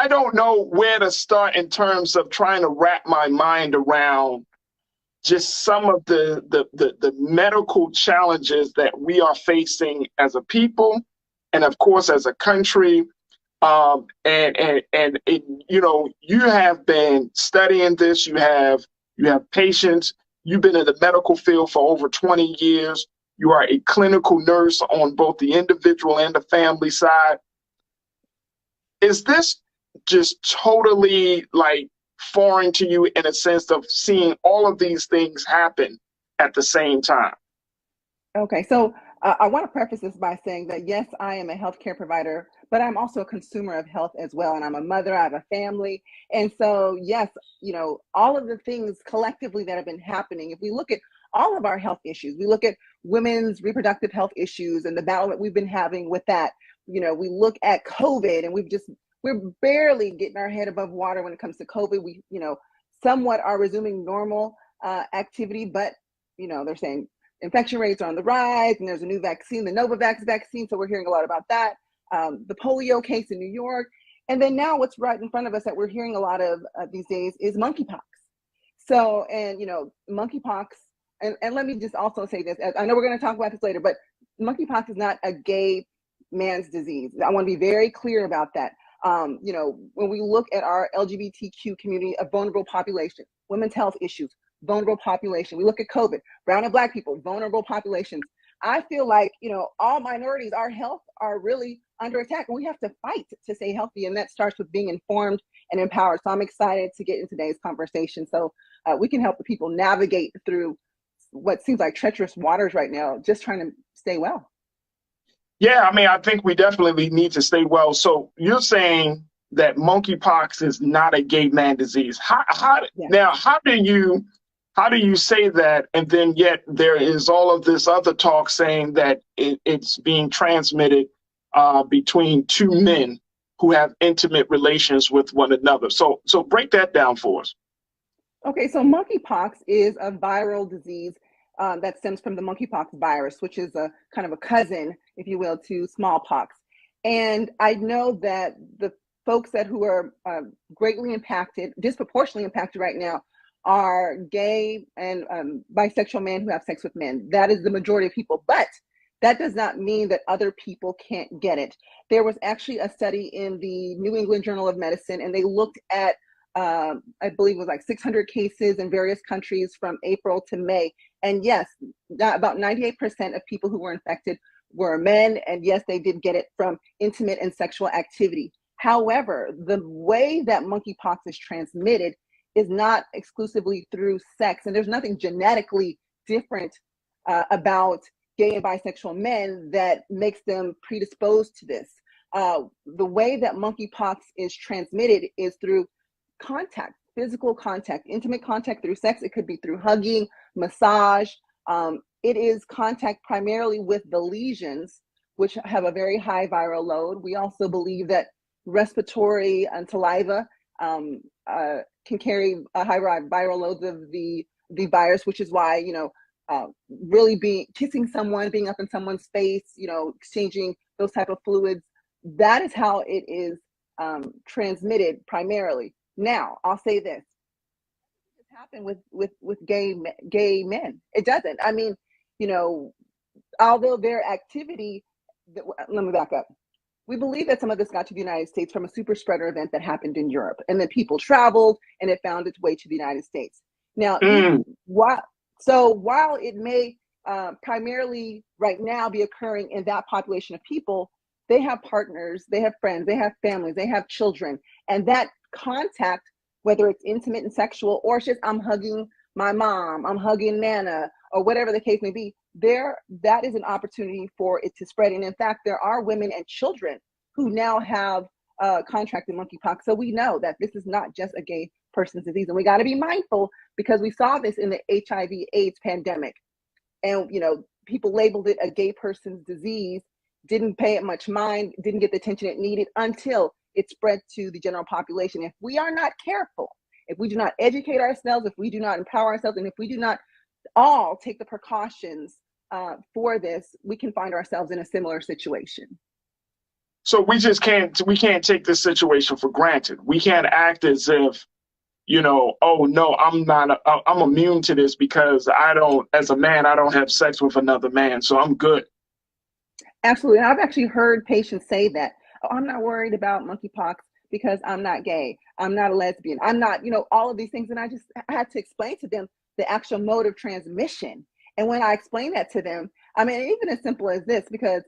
don't know where to start in terms of trying to wrap my mind around just some of the medical challenges that we are facing as a people, and of course as a country. You have been studying this. You have patients. You've been in the medical field for over 20 years. You are a clinical nurse on both the individual and the family side. Is this just totally like foreign to you in a sense of seeing all of these things happen at the same time? Okay, so I want to preface this by saying that yes, I am a healthcare provider, but I'm also a consumer of health as well. And I'm a mother, I have a family. And so, yes, all of the things collectively that have been happening, if we look at all of our health issues, we look at women's reproductive health issues and the battle that we've been having with that. We look at COVID, and we're barely getting our head above water when it comes to COVID. We, somewhat are resuming normal activity, but, they're saying infection rates are on the rise, and there's a new vaccine, the Novavax vaccine. So we're hearing a lot about that. The polio case in New York. And then now what's right in front of us that we're hearing a lot of these days is monkeypox. So, and, monkeypox, and let me just also say this, I know we're going to talk about this later, but monkeypox is not a gay man's disease. I want to be very clear about that. When we look at our LGBTQ community, a vulnerable population, women's health issues, vulnerable population. We look at COVID, brown and black people, vulnerable populations. I feel like, all minorities, our health are really under attack, and we have to fight to stay healthy. And that starts with being informed and empowered. So I'm excited to get in today's conversation so we can help the people navigate through what seems like treacherous waters right now, just trying to stay well. Yeah, I think we definitely need to stay well. So you're saying that monkeypox is not a gay man disease. Now, how do you say that? And then yet there is all of this other talk saying that it's being transmitted between two men who have intimate relations with one another. So break that down for us. Okay, so monkeypox is a viral disease that stems from the monkeypox virus, which is a kind of a cousin, if you will, to smallpox. And I know that the folks who are greatly impacted, disproportionately impacted right now, are gay and bisexual men who have sex with men. That is the majority of people, but that does not mean that other people can't get it. There was actually a study in the New England Journal of Medicine, and they looked at, I believe it was like 600 cases in various countries from April to May. And yes, about 98% of people who were infected were men. And yes, they did get it from intimate and sexual activity. However, the way that monkeypox is transmitted is not exclusively through sex. And there's nothing genetically different about gay and bisexual men that makes them predisposed to this. The way that monkeypox is transmitted is through contact, physical contact, intimate contact through sex. It could be through hugging, massage. It is contact primarily with the lesions, which have a very high viral load. We also believe that respiratory and saliva can carry a high viral loads of the virus, which is why, really being kissing someone, being up in someone's face, exchanging those type of fluids. That is how it is transmitted primarily. Now, I'll say this: it happened with gay men. It doesn't. I mean, although their activity. Let me back up. We believe that some of this got to the United States from a super spreader event that happened in Europe, and then people traveled, and it found its way to the United States. Now, while it may primarily right now be occurring in that population of people, they have partners, they have friends, they have families, they have children, and that contact, whether it's intimate and sexual, or it's just I'm hugging my mom, I'm hugging Nana, or whatever the case may be, that is an opportunity for it to spread. And in fact, there are women and children who now have contracted monkeypox. So we know that this is not just a gay person's disease. And we got to be mindful, because we saw this in the HIV/AIDS pandemic. And, people labeled it a gay person's disease, didn't pay it much mind, didn't get the attention it needed until it spread to the general population. If we are not careful, if we do not educate ourselves, if we do not empower ourselves, and if we do not all take the precautions for this, we can find ourselves in a similar situation. So we can't take this situation for granted. We can't act as if, oh no, I'm immune to this because as a man, I don't have sex with another man, so I'm good. Absolutely. And I've actually heard patients say that, oh, I'm not worried about monkeypox because I'm not gay, I'm not a lesbian, I'm not, all of these things. And I had to explain to them the actual mode of transmission. And when I explain that to them, I mean, even as simple as this, because,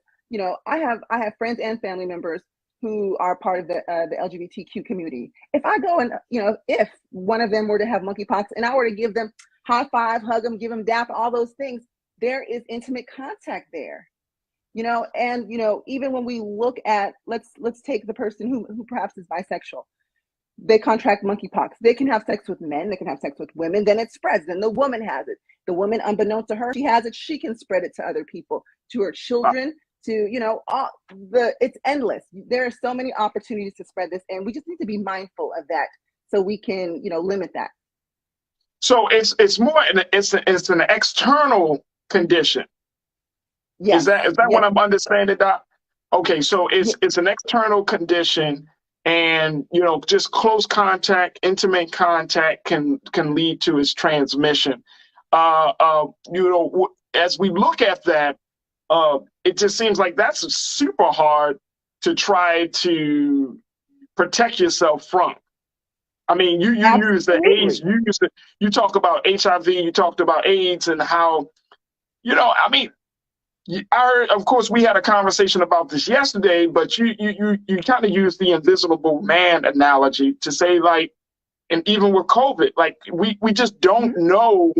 I have friends and family members who are part of the LGBTQ community. If I go and, if one of them were to have monkeypox and I were to give them high five, hug them, give them dap, all those things, there is intimate contact there, and, even when we look at, let's take the person who perhaps is bisexual. They contract monkeypox. They can have sex with men. They can have sex with women. Then it spreads. Then the woman has it. The woman, unbeknownst to her, she has it. She can spread it to other people, to her children, to, it's endless. There are so many opportunities to spread this, and we just need to be mindful of that so we can, limit that. So it's more, it's an external condition. Yes. Is that yes. What I'm understanding, Doc? Okay, so it's an external condition. And, just close contact, intimate contact can lead to its transmission. As we look at that, it just seems like that's super hard to try to protect yourself from. I mean, you use the AIDS, you talk about HIV, you talked about AIDS and how, of course, we had a conversation about this yesterday, but you kind of use the invisible man analogy to say, like, and even with COVID, like we just don't know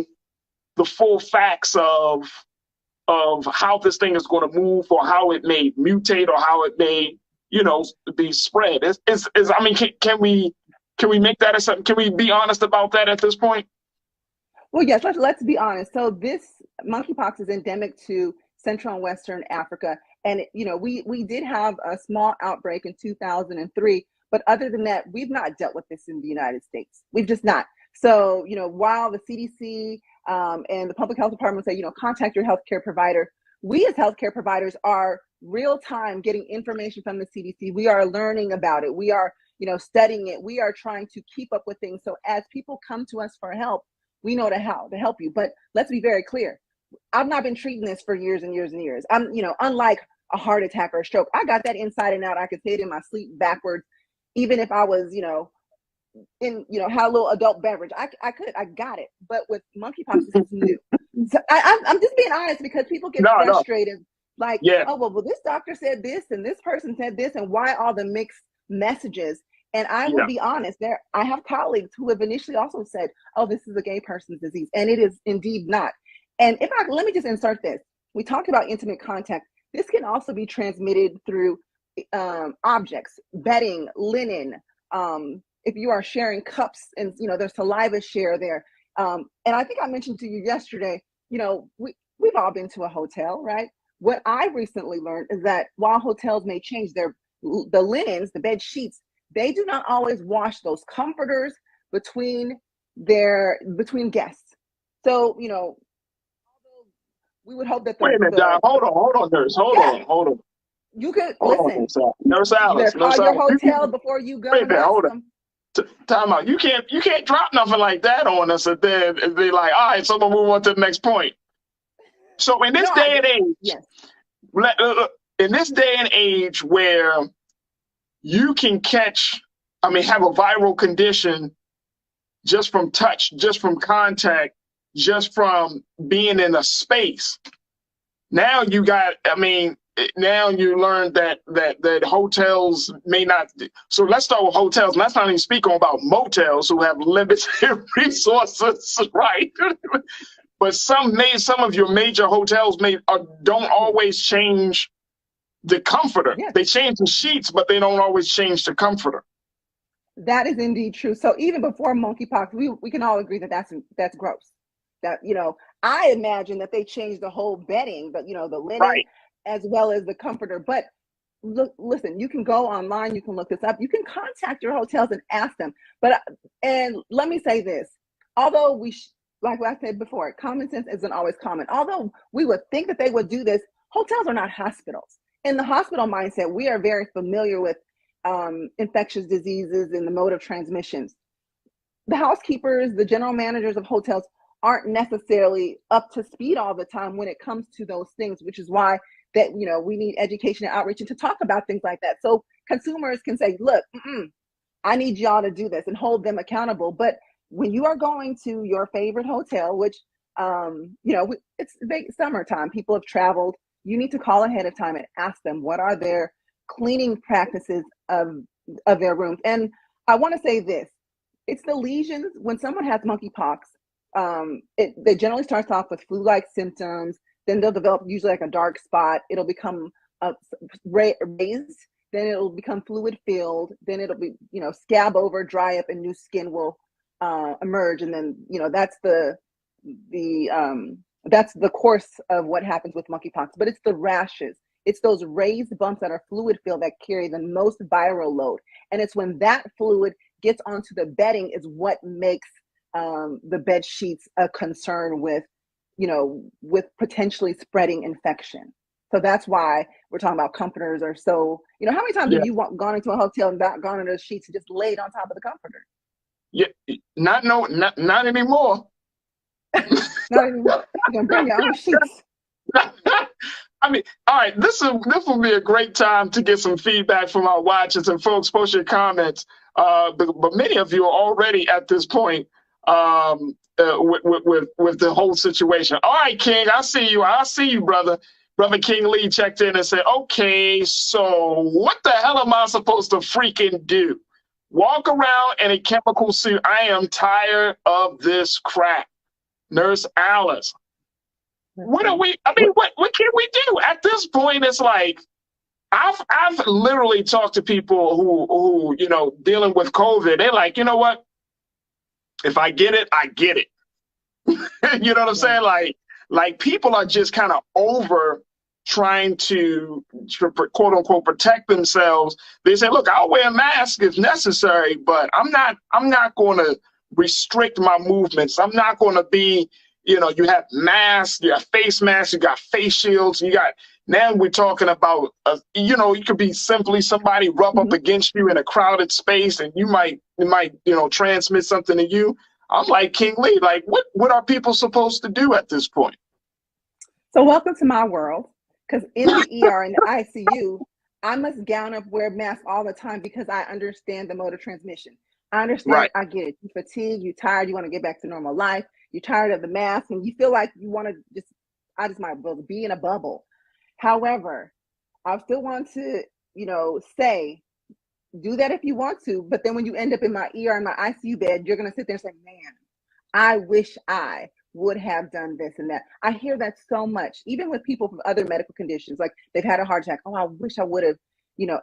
the full facts of how this thing is going to move, or how it may mutate, or how it may, be spread. Can we make that as something? Can we be honest about that at this point? Well, yes, let's be honest. So this monkeypox is endemic to Central and Western Africa. And, we did have a small outbreak in 2003, but other than that, we've not dealt with this in the United States. We've just not. So, while the CDC and the public health department say, contact your healthcare provider, we as healthcare providers are real time getting information from the CDC. We are learning about it. We are, studying it. We are trying to keep up with things. So as people come to us for help, we know how to help you. But let's be very clear. I've not been treating this for years and years and years. I'm, unlike a heart attack or a stroke, I got that inside and out. I could say it in my sleep backwards, even if I was, had a little adult beverage. I got it. But with monkeypox, this is new. So I'm just being honest, because people get frustrated. Like, oh, well, this doctor said this and this person said this, and why all the mixed messages? And I will be honest, I have colleagues who have initially also said, oh, this is a gay person's disease. And it is indeed not. And let me just insert this. We talked about intimate contact. This can also be transmitted through objects, bedding, linen. If you are sharing cups and, there's saliva share there. And I think I mentioned to you yesterday, we've all been to a hotel, right? What I recently learned is that while hotels may change the linens, the bed sheets, they do not always wash those comforters between guests. So, we would hope that Wait a minute, Doc. Hold on, nurse. Hold on. You can Hold listen. on, Nurse You better Alice. call your hotel before you go Wait a and minute, ask hold on. them. Time out. You can't drop nothing like that on us and then be like, all right, so we'll move on to the next point. So in this day and age, yes. In this day and age where you can have a viral condition just from touch, just from contact, just from being in a space. Now you learn that hotels may not. So let's start with hotels. Let's not even speak about motels who have limited resources, right? But some of your major hotels don't always change the comforter. Yes. They change the sheets, but they don't always change the comforter. That is indeed true. So even before monkeypox, we can all agree that that's gross. That, I imagine that they changed the whole bedding, but the linen, right, as well as the comforter. But listen, you can go online, you can look this up, you can contact your hotels and ask them. And let me say this, although like I said before, common sense isn't always common. Although we would think that they would do this, hotels are not hospitals. In the hospital mindset, we are very familiar with infectious diseases and the mode of transmissions. The housekeepers, the general managers of hotels aren't necessarily up to speed all the time when it comes to those things, which is why that we need education and outreach and to talk about things like that. So consumers can say, look, I need y'all to do this and hold them accountable. But when you are going to your favorite hotel, which it's summertime, people have traveled, you need to call ahead of time and ask them what are their cleaning practices of their rooms. And I want to say this, it's the lesions. When someone has monkeypox, they generally starts off with flu-like symptoms, then they'll develop usually like a dark spot, it'll become raised, then it'll become fluid filled, then it'll be scab over, dry up, and new skin will emerge. And then that's the course of what happens with monkeypox. But it's the rashes, it's those raised bumps that are fluid filled that carry the most viral load. And it's when that fluid gets onto the bedding is what makes the bed sheets a concern with potentially spreading infection. So that's why we're talking about comforters are so, how many times have you gone into a hotel and not gone into the sheets and just laid on top of the comforter? Yeah, not anymore. Not anymore. You're gonna bring your own sheets. I mean, all right, this will be a great time to get some feedback from our watchers, and folks, post your comments. But many of you are already at this point with the whole situation. All right, King, I see you, brother. Brother King Lee checked in and said, okay, so what the hell am I supposed to freaking do? Walk around in a chemical suit? I am tired of this crap. Nurse Alice. What can we do? At this point, it's like, I've literally talked to people who dealing with COVID. They're like, you know what? If I get it, I get it. You know what I'm saying? Like people are just kind of over trying to quote unquote protect themselves. They say, look, I'll wear a mask if necessary, but I'm not going to restrict my movements. I'm not going to be, you have masks, you have face masks, you got face shields, now we're talking about, it could be simply somebody rub up against you in a crowded space and you might transmit something to you. I'm like King Lee, like what are people supposed to do at this point? So welcome to my world, because in the ER and the ICU, I must gown up, wear masks all the time because I understand the mode of transmission. I understand, right. I get it. You're fatigued, you're tired, you want to get back to normal life, you're tired of the mask, and you feel like you want to I just might be in a bubble. However, I still want to, say, do that if you want to, but then when you end up in my ER and my ICU bed, you're going to sit there and say, man, I wish I would have done this and that. I hear that so much, even with people from other medical conditions, like they've had a heart attack. Oh, I wish I would have,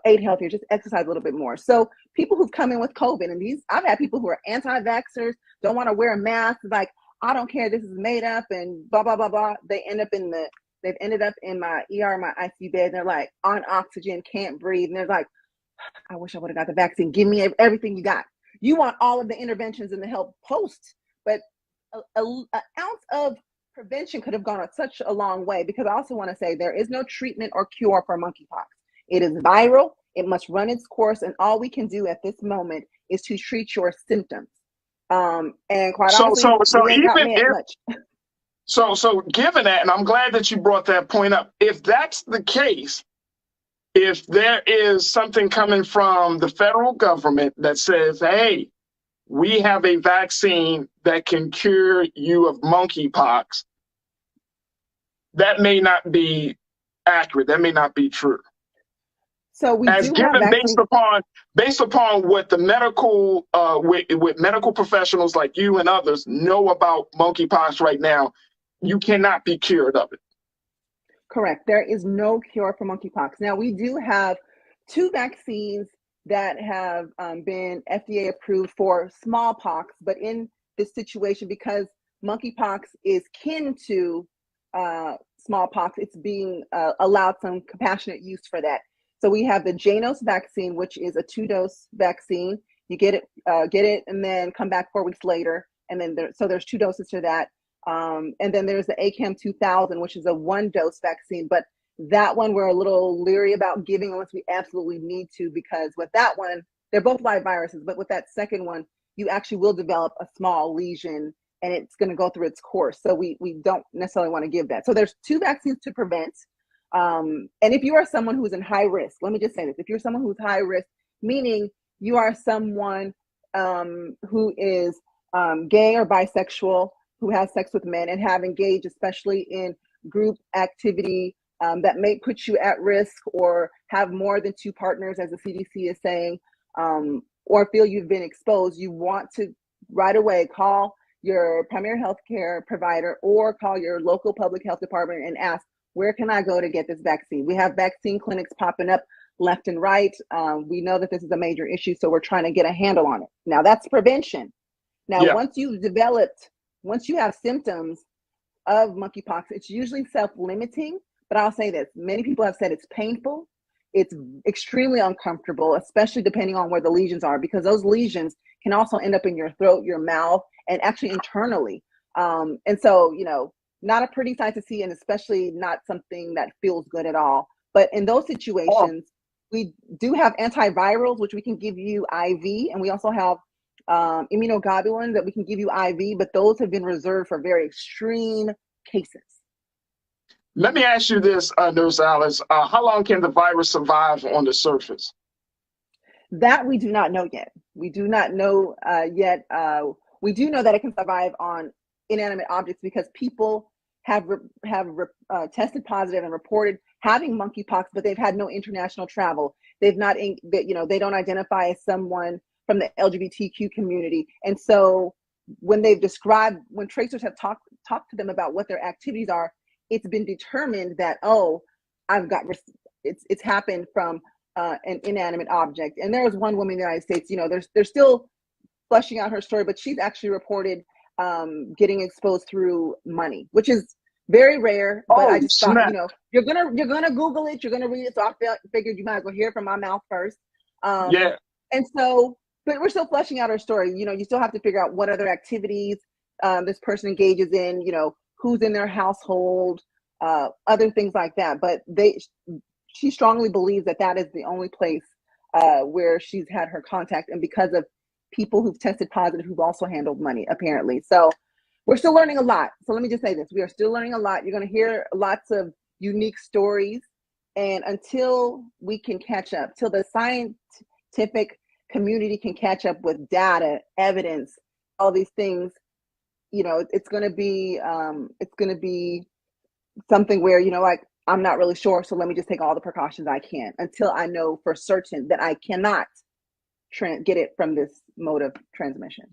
ate healthier, just exercise a little bit more. So people who've come in with COVID, and I've had people who are anti-vaxxers, don't want to wear a mask, like, I don't care, this is made up and blah, blah, blah, blah. They've ended up in my ER, my ICU bed. They're like on oxygen, can't breathe. And they're like, I wish I would have got the vaccine. Give me everything you got. You want all of the interventions and the help post, but an ounce of prevention could have gone such a long way, because I also want to say there is no treatment or cure for monkeypox. It is viral. It must run its course, and all we can do at this moment is to treat your symptoms. And quite honestly, we ain't got much. So given that, and I'm glad that you brought that point up, if that's the case, if there is something coming from the federal government that says, hey, we have a vaccine that can cure you of monkeypox, that may not be accurate. That may not be true. So we as do given have based upon what the medical with medical professionals like you and others know about monkeypox right now, you cannot be cured of it. Correct. There is no cure for monkeypox. Now, we do have 2 vaccines that have been FDA approved for smallpox, but in this situation, because monkeypox is kin to smallpox, it's being allowed some compassionate use for that. So we have the Janos vaccine, which is a 2-dose vaccine. You get it, and then come back 4 weeks later, and then there's 2 doses to that. And then there's the ACAM 2000, which is a 1-dose vaccine, but that one we're a little leery about giving unless we absolutely need to, because with that one, they're both live viruses, but with that second one, you actually will develop a small lesion and it's going to go through its course. So we don't necessarily want to give that. So there's 2 vaccines to prevent. And if you are someone who's in high risk, let me just say this, if you're someone who's high risk, meaning you are someone who is gay or bisexual, who has sex with men and have engaged, especially in group activity that may put you at risk, or have more than 2 partners, as the CDC is saying, or feel you've been exposed, you want to right away call your primary health care provider or call your local public health department and ask, where can I go to get this vaccine? We have vaccine clinics popping up left and right. We know that this is a major issue, so we're trying to get a handle on it. Now, that's prevention. Now, once you have symptoms of monkeypox, it's usually self-limiting, but I'll say this, many people have said it's painful, it's extremely uncomfortable, especially depending on where the lesions are, because those lesions can also end up in your throat, your mouth, and actually internally. And so, not a pretty sight to see, and especially not something that feels good at all. But in those situations, we do have antivirals, which we can give you IV, and we also have immunoglobulin that we can give you IV, but those have been reserved for very extreme cases. Let me ask you this, Nurse Alice. How long can the virus survive on the surface? That we do not know yet. We do not know yet. We do know that it can survive on inanimate objects because people have tested positive and reported having monkeypox, but they've had no international travel. They've not, they don't identify as someone from the LGBTQ community. And so when tracers have talked to them about what their activities are, it's been determined that, it's happened from an inanimate object. And there was one woman in the United States, they're still fleshing out her story, but she's actually reported getting exposed through money, which is very rare. But I just thought, you're gonna Google it, you're gonna read it, so I figured you might as well hear it from my mouth first. And so, but we're still fleshing out her story. You still have to figure out what other activities this person engages in, who's in their household, other things like that. But she strongly believes that is the only place where she's had her contact, and because of people who've tested positive who've also handled money, apparently. So we're still learning a lot. So let me just say this, we are still learning a lot. You're going to hear lots of unique stories, and until we can catch up, till the scientific community can catch up with data, evidence, all these things, it's going to be something where, I'm not really sure, so let me just take all the precautions I can until I know for certain that I cannot get it from this mode of transmission.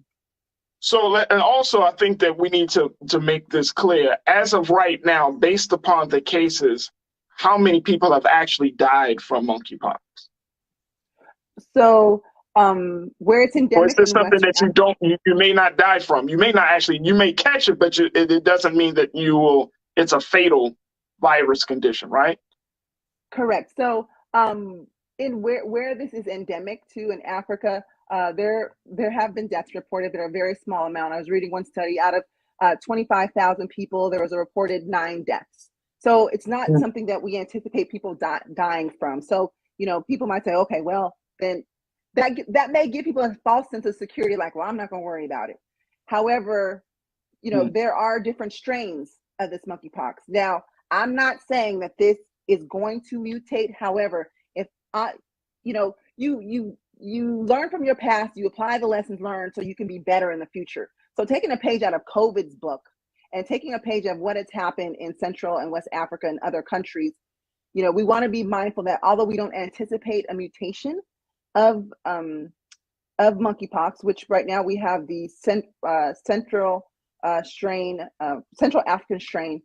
So, and also I think that we need to make this clear. As of right now, based upon the cases, how many people have actually died from monkeypox? So, where it's endemic, or is this something that you may not die from? You may not actually, you may catch it, but it doesn't mean that it's a fatal virus condition, right? Correct. So, in where this is endemic to in Africa, there have been deaths reported that are a very small amount. I was reading one study out of 25,000 people, there was a reported 9 deaths. So it's not something that we anticipate people dying from. So, people might say, okay, well, then that may give people a false sense of security, like, well, I'm not going to worry about it. However, there are different strains of this monkeypox. Now, I'm not saying that this is going to mutate. However, if you learn from your past, you apply the lessons learned so you can be better in the future. So taking a page out of COVID's book and taking a page of what has happened in Central and West Africa and other countries, we want to be mindful that although we don't anticipate a mutation of monkeypox, which right now we have the Central African strain,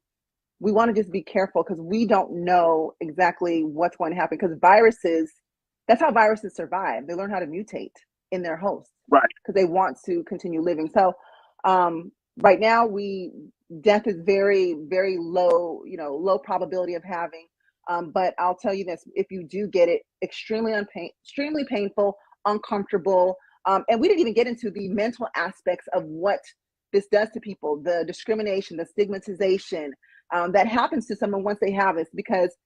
we want to just be careful because we don't know exactly what's going to happen, because that's how viruses survive. They learn how to mutate in their hosts, right? Because they want to continue living. So right now, death is very, very low, low probability of having. But I'll tell you this: if you do get it, extremely painful, uncomfortable, and we didn't even get into the mental aspects of what this does to people, the discrimination, the stigmatization that happens to someone once they have this, because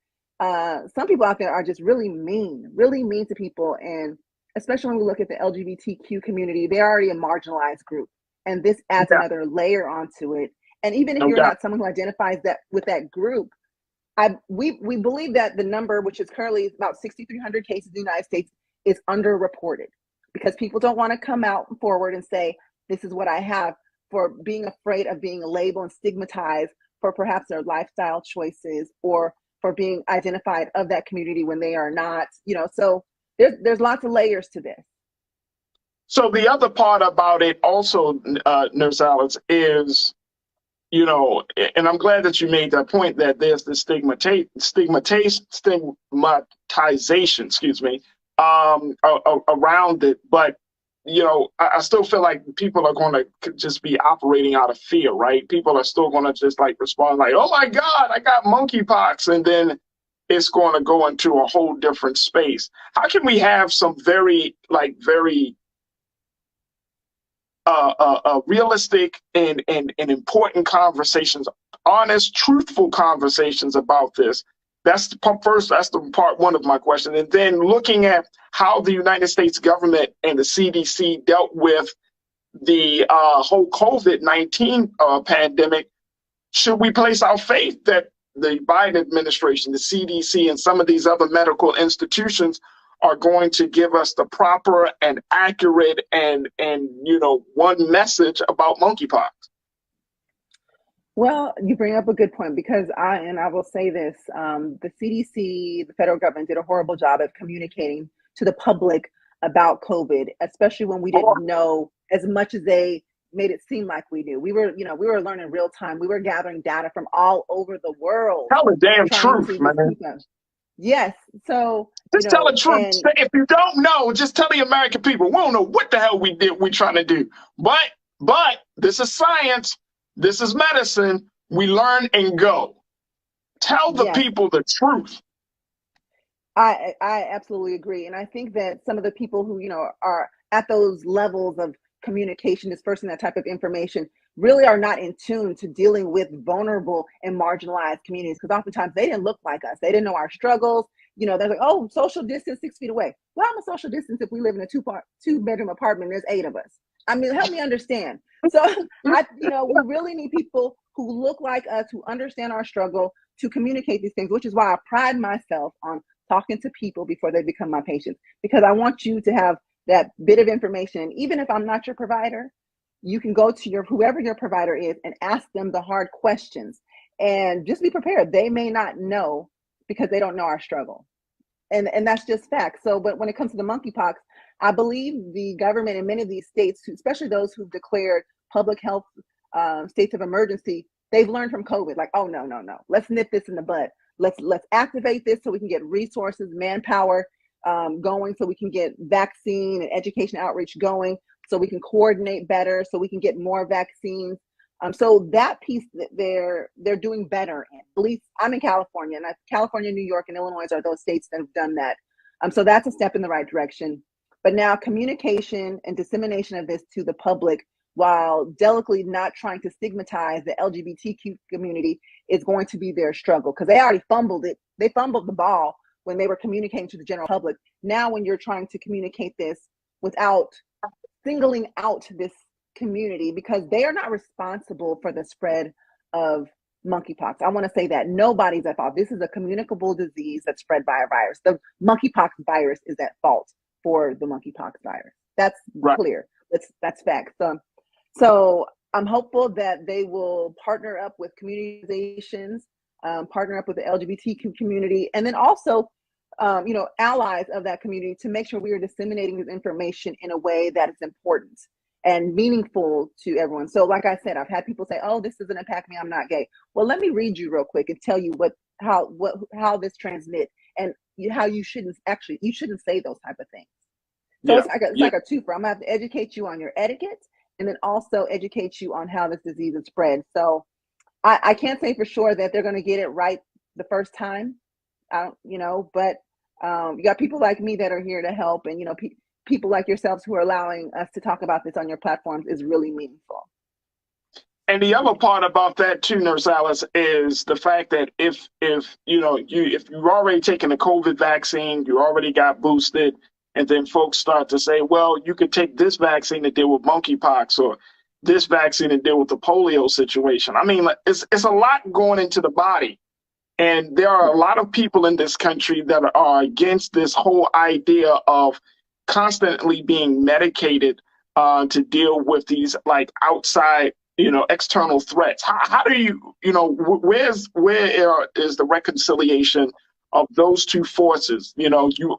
some people out there are just really mean to people. And especially when we look at the LGBTQ community, they're already a marginalized group. And this adds another layer onto it. And even if you're not someone who identifies that with that group, we believe that the number, which is currently about 6,300 cases in the United States, is underreported, because people don't want to come out forward and say, this is what I have, for being afraid of being labeled and stigmatized for perhaps their lifestyle choices, or for being identified of that community when they are not, so there's lots of layers to this. So the other part about it also, Nurse Alex, is, and I'm glad that you made that point, that there's the stigmatization, around it. But, I still feel like people are going to just be operating out of fear, right? People are still going to just respond like, oh my God, I got monkeypox. And then it's going to go into a whole different space. How can we have some very realistic and important conversations, honest, truthful conversations about this? That's the part one of my question. And then looking at how the United States government and the CDC dealt with the whole COVID-19 pandemic, should we place our faith that the Biden administration, the CDC, and some of these other medical institutions are going to give us the proper and accurate and one message about monkeypox? Well, you bring up a good point, because I will say this, the CDC, the federal government, did a horrible job of communicating to the public about COVID, especially when we didn't know as much as they made it seem like we knew. We were learning real time. We were gathering data from all over the world. Tell the damn truth, man. Yes. So just tell the truth. If you don't know, just tell the American people. We don't know what the hell we're trying to do. But this is science. This is medicine. We learn and go. Tell the people the truth. I absolutely agree. And I think that some of the people who, are at those levels of communication, dispersing that type of information, really are not in tune to dealing with vulnerable and marginalized communities, because oftentimes they didn't look like us. They didn't know our struggles. They're like, oh, social distance 6 feet away. Well, I'm a social distance if we live in a two-bedroom apartment, there's 8 of us. I mean, help me understand. So, we really need people who look like us, who understand our struggle, to communicate these things, which is why I pride myself on talking to people before they become my patients, because I want you to have that bit of information. And even if I'm not your provider, you can go to whoever your provider is and ask them the hard questions, and just be prepared. They may not know because they don't know our struggle. And that's just fact. So, but when it comes to the monkeypox, I believe the government in many of these states, especially those who've declared public health states of emergency, they've learned from COVID, like, oh, no. Let's nip this in the bud. Let's activate this so we can get resources, manpower going, so we can get vaccine and education outreach going, so we can coordinate better, so we can get more vaccines. So that piece that they're doing better in. At least I'm in California, and California, New York, and Illinois are those states that have done that. So that's a step in the right direction. But now communication and dissemination of this to the public while delicately not trying to stigmatize the LGBTQ community, is going to be their struggle, because they already fumbled it. They fumbled the ball when they were communicating to the general public. Now, when you're trying to communicate this without singling out this community, because they are not responsible for the spread of monkeypox. I want to say that nobody's at fault. This is a communicable disease that's spread by a virus. The monkeypox virus is at fault for the monkeypox virus. That's clear. That's fact. So I'm hopeful that they will partner up with community organizations, partner up with the LGBTQ community, and then also, allies of that community, to make sure we are disseminating this information in a way that is important and meaningful to everyone. So like I said, I've had people say, oh, this doesn't impact me, I'm not gay. Well, let me read you real quick and tell you how this transmits, and how you shouldn't say those type of things. So it's like a twofer. I'm gonna have to educate you on your etiquette, and then also educate you on how this disease is spread. So I can't say for sure that they're going to get it right the first time, but you got people like me that are here to help, and people like yourselves who are allowing us to talk about this on your platforms is really meaningful. And the other part about that too, Nurse Alice, is the fact that if you've already taken the COVID vaccine, you already got boosted, and then folks start to say, well, you could take this vaccine to deal with monkeypox, or this vaccine to deal with the polio situation. I mean, it's a lot going into the body. And there are a lot of people in this country that are against this whole idea of constantly being medicated to deal with these like outside, external threats. How do where is the reconciliation of those two forces?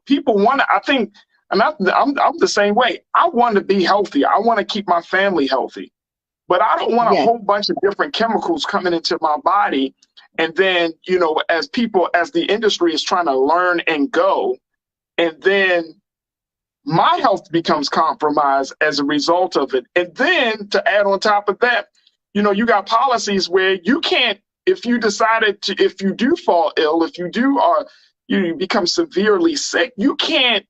People want to, I think, and I'm the same way. I want to be healthy. I want to keep my family healthy, but I don't want a whole bunch of different chemicals coming into my body. And then, as the industry is trying to learn and go, and then my health becomes compromised as a result of it. And then to add on top of that, you got policies where you can't, if you do fall ill, if you become severely sick, you can't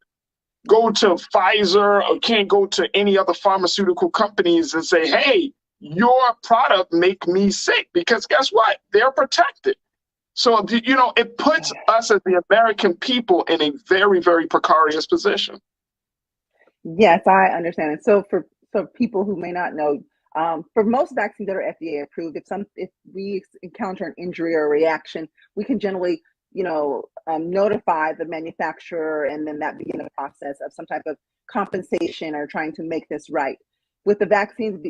go to Pfizer or can't go to any other pharmaceutical companies and say, hey, your product make me sick, because guess what? They're protected. So, it puts us as the American people in a very, very precarious position. Yes, I understand. And so for people who may not know, for most vaccines that are FDA approved, if we encounter an injury or a reaction, we can generally, notify the manufacturer, and then that begin a process of some type of compensation or trying to make this right. With the vaccines,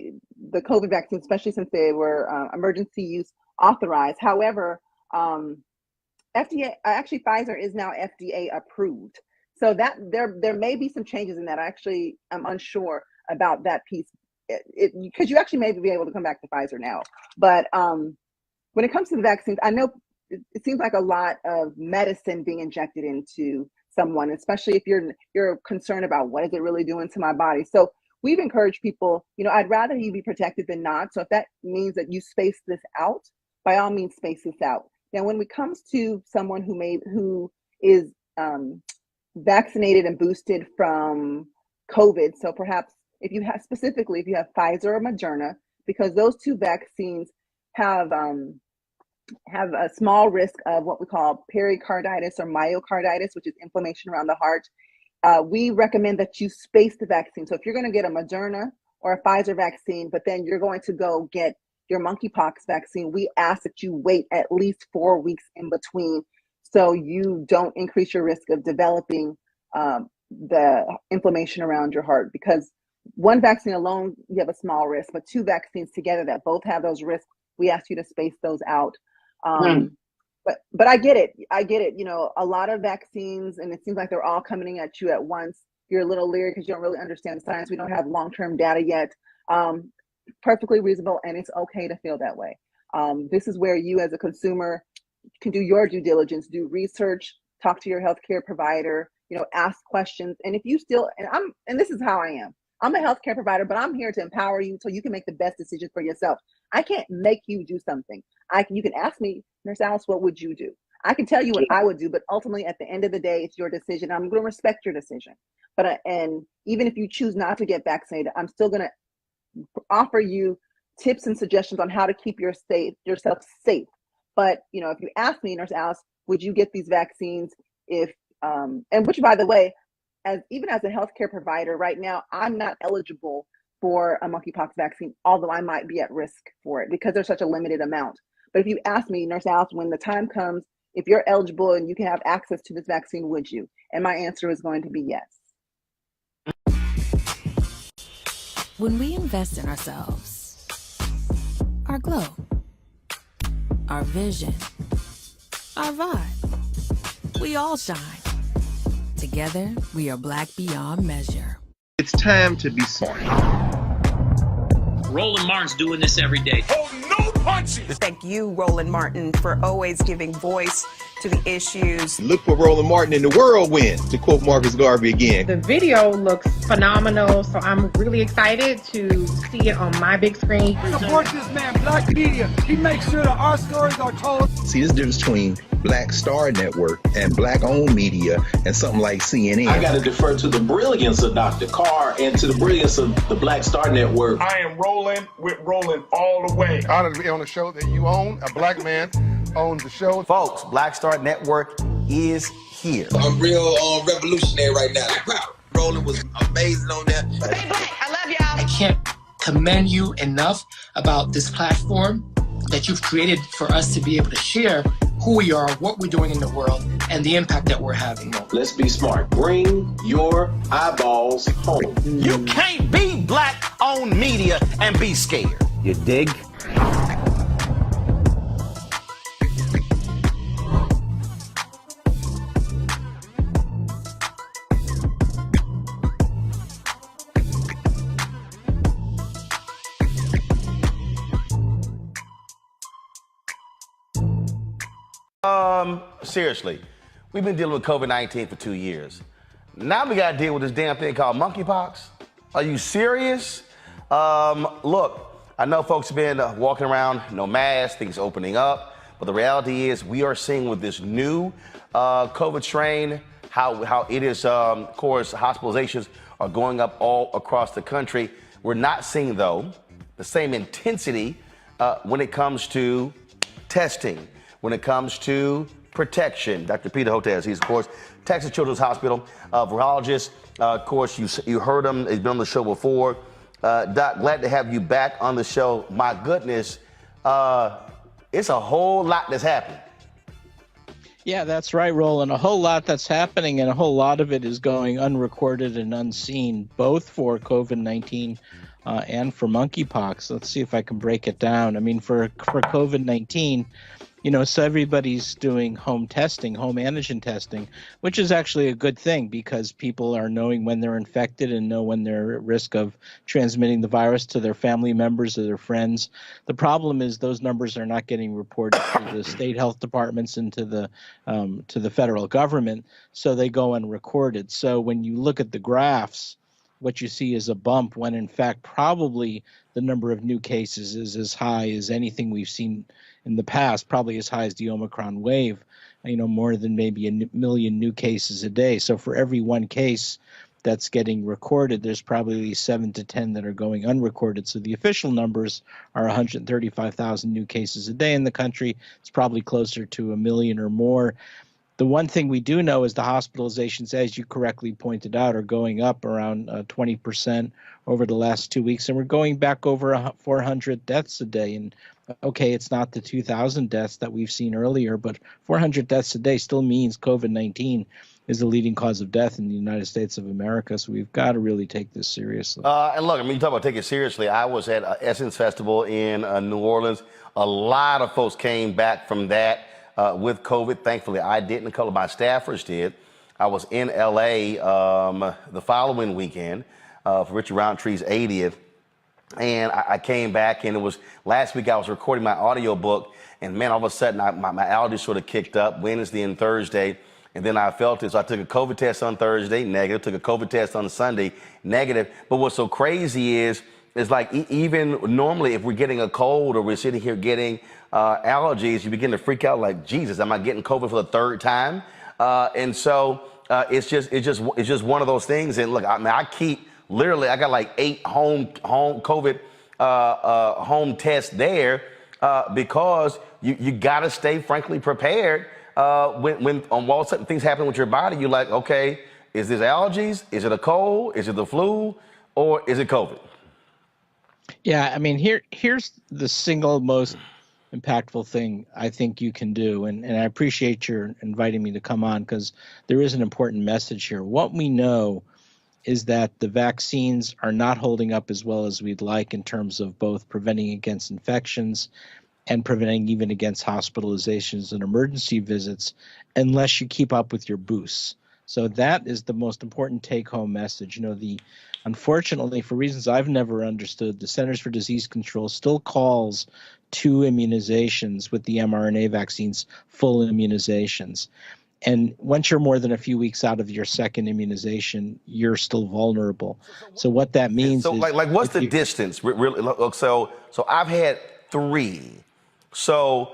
the COVID vaccines, especially since they were emergency use authorized. However, FDA, actually Pfizer is now FDA approved. So that there may be some changes in that. I'm unsure about that piece, because you actually may be able to come back to Pfizer now. But when it comes to the vaccines, I know it seems like a lot of medicine being injected into someone, especially if you're concerned about what is it really doing to my body. So we've encouraged people, I'd rather you be protected than not. So if that means that you space this out, by all means, space this out. Now, when it comes to someone who is vaccinated and boosted from COVID, so perhaps if you have Pfizer or Moderna, because those two vaccines have a small risk of what we call pericarditis or myocarditis, which is inflammation around the heart. We recommend that you space the vaccine. So if you're going to get a Moderna or a Pfizer vaccine, but then you're going to go get your monkeypox vaccine, we ask that you wait at least 4 weeks in between, so you don't increase your risk of developing the inflammation around your heart. Because one vaccine alone, you have a small risk, but two vaccines together that both have those risks, we ask you to space those out. But I get it. A lot of vaccines, and it seems like they're all coming at you at once. You're a little leery because you don't really understand the science. We don't have long-term data yet. Perfectly reasonable, and it's okay to feel that way. This is where you as a consumer can do your due diligence, do research, talk to your healthcare provider, ask questions. And if you still, and this is how I am. I'm a healthcare provider, but I'm here to empower you so you can make the best decision for yourself. I can't make you do something. You can ask me, Nurse Alice, what would you do? I can tell you what I would do, but ultimately at the end of the day, it's your decision. I'm going to respect your decision. And even if you choose not to get vaccinated, I'm still going to offer you tips and suggestions on how to keep yourself safe. But, if you ask me, Nurse Alice, would you get these vaccines if, and which, by the way, even as a healthcare provider right now, I'm not eligible for a monkeypox vaccine, although I might be at risk for it because there's such a limited amount. But if you ask me, Nurse Alice, when the time comes, if you're eligible and you can have access to this vaccine, would you? And my answer is going to be yes. When we invest in ourselves, our glow, our vision, our vibe, we all shine. Together, we are Black beyond measure. It's time to be smart. Roland Martin's doing this every day. Oh, no punches! Thank you, Roland Martin, for always giving voice to the issues. Look for Roland Martin in the whirlwind, to quote Marcus Garvey again. The video looks phenomenal, so I'm really excited to see it on my big screen. Support this man, Black Media. He makes sure that our stories are told. See, this difference between Black Star Network and Black-owned media and something like CNN. I got to defer to the brilliance of Dr. Carr and to the brilliance of the Black Star Network. I am rolling with Roland all the way. Honored to be on a show that you own. A Black man owns the show. Folks, Black Star Network is here. I'm real revolutionary right now. Roland was amazing on that. Stay Black. I love y'all. I can't commend you enough about this platform that you've created for us to be able to share who we are, what we're doing in the world, and the impact that we're having. Let's be smart. Bring your eyeballs home. You can't be Black-owned media and be scared. You dig? Seriously, we've been dealing with COVID-19 for 2 years. Now we got to deal with this damn thing called monkeypox. Are you serious? Look, I know folks have been walking around, no mask, things opening up, but the reality is we are seeing with this new COVID strain how it is, of course, hospitalizations are going up all across the country. We're not seeing, though, the same intensity when it comes to testing, when it comes to protection. Dr. Peter Hotez, he's, of course, Texas Children's Hospital virologist. Of course, you heard him. He's been on the show before. Doc, glad to have you back on the show. My goodness, it's a whole lot that's happened. Yeah, that's right, Roland. A whole lot that's happening, and a whole lot of it is going unrecorded and unseen, both for COVID-19 and for monkeypox. Let's see if I can break it down. I mean, for COVID-19, so everybody's doing home testing, home antigen testing, which is actually a good thing because people are knowing when they're infected and know when they're at risk of transmitting the virus to their family members or their friends. The problem is those numbers are not getting reported to the state health departments and to the federal government, so they go unrecorded. So when you look at the graphs, what you see is a bump when, in fact, probably the number of new cases is as high as anything we've seen in the past, probably as high as the Omicron wave, more than maybe a million new cases a day. So for every one case that's getting recorded, there's probably 7 to 10 that are going unrecorded. So the official numbers are 135,000 new cases a day in the country. It's probably closer to a million or more. The one thing we do know is the hospitalizations, as you correctly pointed out, are going up around 20% over the last 2 weeks, and we're going back over 400 deaths a day. And okay, it's not the 2,000 deaths that we've seen earlier, but 400 deaths a day still means COVID-19 is the leading cause of death in the United States of America. So we've got to really take this seriously. And look, you talk about taking it seriously. I was at Essence Festival in New Orleans. A lot of folks came back from that with COVID. Thankfully, I didn't. A couple of my staffers did. I was in LA the following weekend for Richard Roundtree's 80th. And I came back, and it was last week I was recording my audio book, and man, all of a sudden my allergies sort of kicked up Wednesday and Thursday, and then I felt it. So I took a COVID test on Thursday, negative. Took a COVID test on Sunday, negative. But what's so crazy is like even normally if we're getting a cold or we're sitting here getting allergies, you begin to freak out like, Jesus, am I getting COVID for the third time? And so it's just one of those things. And look, I keep Literally, I got like 8 home COVID home tests there because you got to stay, frankly, prepared. When all of a sudden things happen with your body, you're like, okay, is this allergies? Is it a cold? Is it the flu? Or is it COVID? Yeah, I mean, here's the single most impactful thing I think you can do, and I appreciate your inviting me to come on because there is an important message here. What we know is that the vaccines are not holding up as well as we'd like in terms of both preventing against infections and preventing even against hospitalizations and emergency visits unless you keep up with your boosts. So that is the most important take-home message. Unfortunately, for reasons I've never understood, the Centers for Disease Control still calls 2 immunizations with the mRNA vaccines full immunizations. And once you're more than a few weeks out of your second immunization, you're still vulnerable. So what that means is... like what's the distance? Really? So I've had 3. So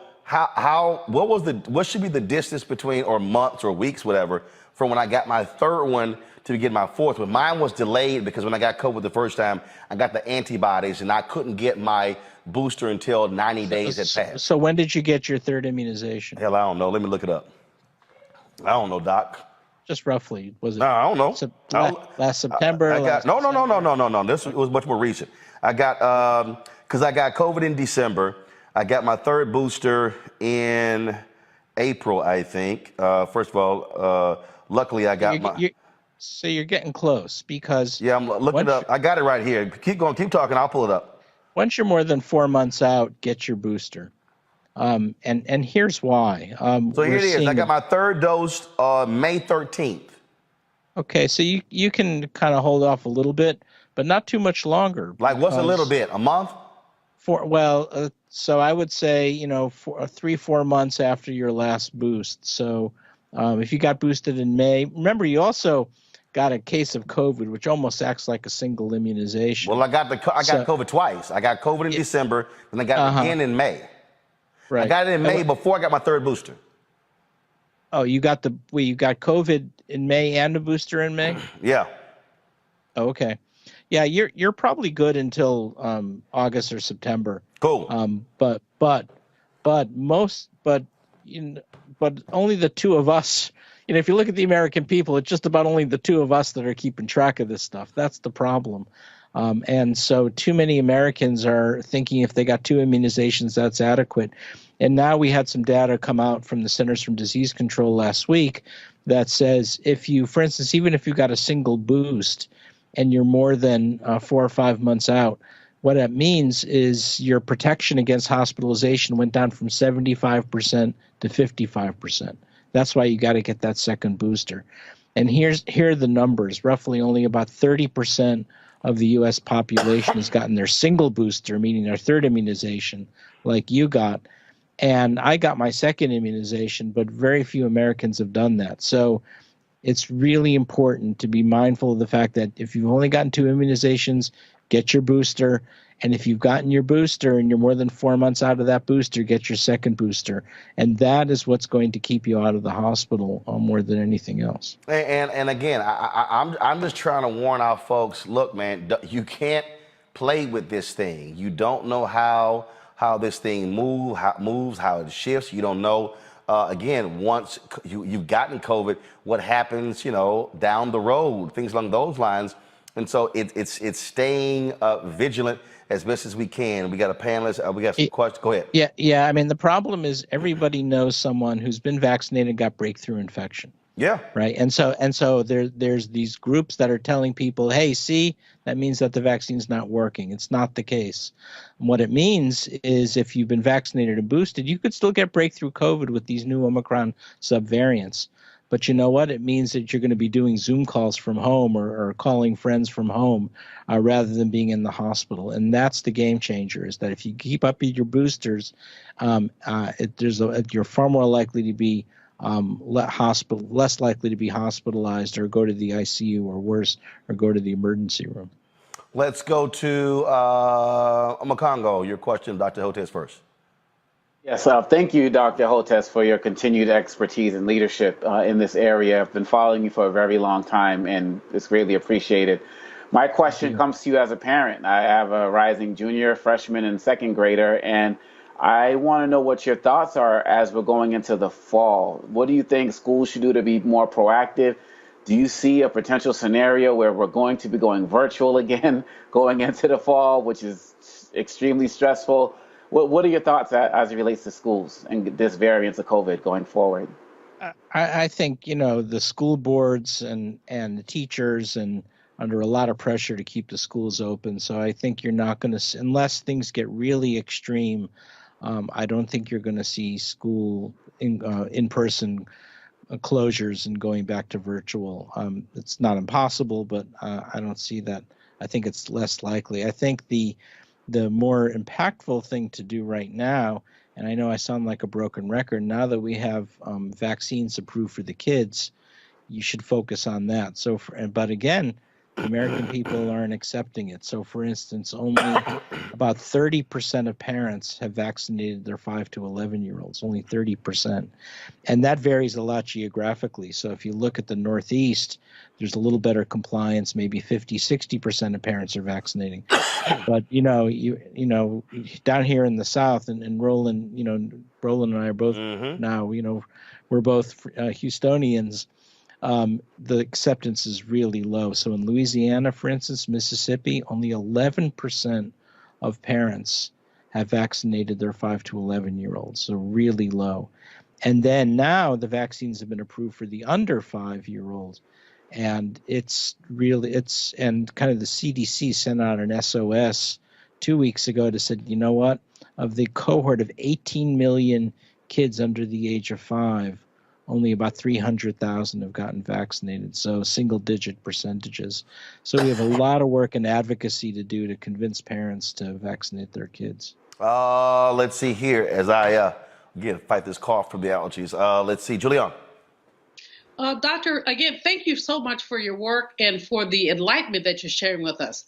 what should be the distance between, or months or weeks, whatever, from when I got my 3rd one to get my 4th one? Mine was delayed because when I got COVID the first time, I got the antibodies and I couldn't get my booster until 90 days had passed. So when did you get your 3rd immunization? Hell, I don't know. Let me look it up. I don't know, Doc. Just roughly, was it? No, I don't know. Last September? No. This was much more recent. I got, because I got COVID in December. I got my 3rd booster in April, I think. First of all, luckily I got So you're getting close because... Yeah, I'm looking up. I got it right here. Keep going. Keep talking. I'll pull it up. Once you're more than 4 months out, get your booster. And here's why. So here it is. I got my 3rd dose May 13th. Okay, so you can kind of hold off a little bit, but not too much longer. Like what's a little bit? A month? So I would say 3-4 months after your last boost. So if you got boosted in May, remember you also got a case of COVID, which almost acts like a single immunization. Well, I got COVID twice. I got COVID in December, and I got it again in May. Right. I got it in May before I got my 3rd booster. Oh, you got COVID in May and a booster in May? Yeah. Oh, okay. Yeah, you're probably good until August or September. Cool. But only the 2 of us. If you look at the American people, it's just about only the 2 of us that are keeping track of this stuff. That's the problem. And so too many Americans are thinking if they got 2 immunizations, that's adequate. And now we had some data come out from the Centers for Disease Control last week that says for instance, even if you got a single boost and you're more than 4 or 5 months out, what that means is your protection against hospitalization went down from 75% to 55%. That's why you got to get that second booster. And here are the numbers. Roughly only about 30% of the U.S. population has gotten their single booster, meaning their 3rd immunization, like you got. And I got my 2nd immunization, but very few Americans have done that. So it's really important to be mindful of the fact that if you've only gotten 2 immunizations, get your booster. And if you've gotten your booster and you're more than 4 months out of that booster, get your 2nd booster. And that is what's going to keep you out of the hospital more than anything else. And again, I'm just trying to warn our folks, look, man, you can't play with this thing. You don't know how this thing moves, how it shifts. You don't know, again, once you've gotten COVID, what happens, down the road, things along those lines. And so it's staying vigilant as best as we can. We got a panelist. We got some questions. Go ahead. Yeah. I mean, the problem is everybody knows someone who's been vaccinated and got breakthrough infection. Yeah. Right. And so there's these groups that are telling people, hey, see, that means that the vaccine's not working. It's not the case. And what it means is if you've been vaccinated and boosted, you could still get breakthrough COVID with these new Omicron subvariants. But you know what? It means that you're going to be doing Zoom calls from home or calling friends from home rather than being in the hospital. And that's the game changer, is that if you keep up with your boosters, you're far more likely to be less likely to be hospitalized or go to the ICU or worse, or go to the emergency room. Let's go to Makongo. Your question, Dr. Hotez, first. Yes, thank you, Dr. Hotez, for your continued expertise and leadership in this area. I've been following you for a very long time, and it's greatly appreciated. My question comes to you as a parent. I have a rising junior, freshman, and second grader, and I want to know what your thoughts are as we're going into the fall. What do you think schools should do to be more proactive? Do you see a potential scenario where we're going to be going virtual again going into the fall, which is extremely stressful? What are your thoughts as it relates to schools and this variant of COVID going forward? I think, the school boards and the teachers and under a lot of pressure to keep the schools open. So I think you're not going to, unless things get really extreme, I don't think you're going to see school in-person closures and going back to virtual. It's not impossible, but I don't see that. I think it's less likely. I think the more impactful thing to do right now, and I know I sound like a broken record, now that we have vaccines approved for the kids, you should focus on that. But again, the American people aren't accepting it. So, for instance, only about 30% of parents have vaccinated their 5 to 11-year-olds, only 30%. And that varies a lot geographically. So if you look at the Northeast, there's a little better compliance, maybe 50, 60% of parents are vaccinating. But, down here in the South, and Roland, Roland and I are both now, we're both Houstonians. The acceptance is really low. So in Louisiana, for instance, Mississippi, only 11% of parents have vaccinated their 5 to 11-year-olds, so really low. And then now the vaccines have been approved for the under 5-year-olds, and and kind of the CDC sent out an SOS 2 weeks ago to say, you know what, of the cohort of 18 million kids under the age of 5, only about 300,000 have gotten vaccinated, so single-digit percentages. So we have a lot of work and advocacy to do to convince parents to vaccinate their kids. Let's see here as I again fight this cough from the allergies. Let's see, Julian. Doctor, again, thank you so much for your work and for the enlightenment that you're sharing with us.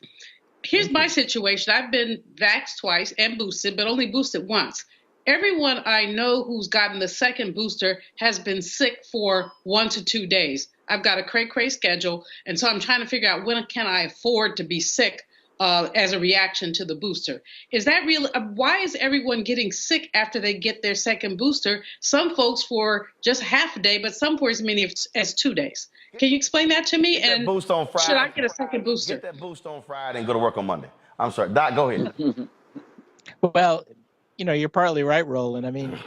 Here's my situation. I've been vaxxed twice and boosted, but only boosted once. Everyone I know who's gotten the second booster has been sick for 1 to 2 days. I've got a cray-cray schedule, and so I'm trying to figure out when can I afford to be sick as a reaction to the booster. Is that real? Why is everyone getting sick after they get their second booster? Some folks for just half a day, but some for as many as 2 days. Can you explain that to me? And boost on Friday. Should I get a second booster? Get that boost on Friday and go to work on Monday. I'm sorry, Doc, go ahead. Well, you're partly right, Roland. I mean,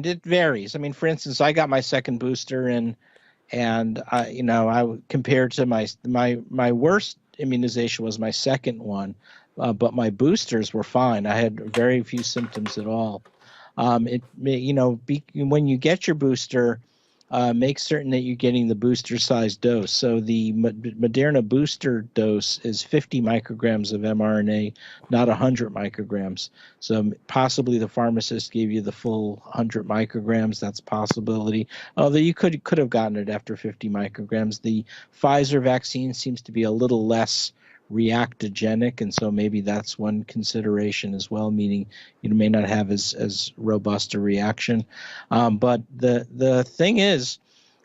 it varies. I mean, for instance, I got my second booster, and I compared to my worst immunization was my second one, but my boosters were fine. I had very few symptoms at all. When you get your booster, make certain that you're getting the booster size dose. So the Moderna booster dose is 50 micrograms of mRNA, not 100 micrograms. So possibly the pharmacist gave you the full 100 micrograms. That's a possibility. Although you could have gotten it after 50 micrograms. The Pfizer vaccine seems to be a little less reactogenic, and so maybe that's one consideration as well, meaning you may not have as robust a reaction. But the thing is,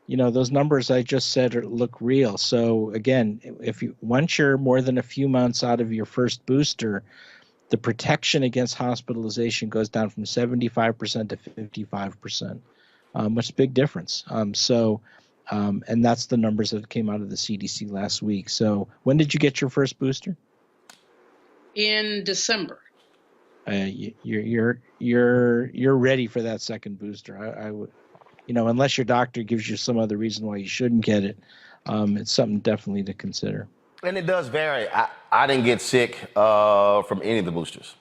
those numbers I just said look real. So again, once you're more than a few months out of your first booster, the protection against hospitalization goes down from 75% to 55%, which is a big difference. And that's the numbers that came out of the CDC last week. So when did you get your first booster? In December. You're ready for that second booster. I would, unless your doctor gives you some other reason why you shouldn't get it, it's something definitely to consider. And it does vary. I didn't get sick from any of the boosters.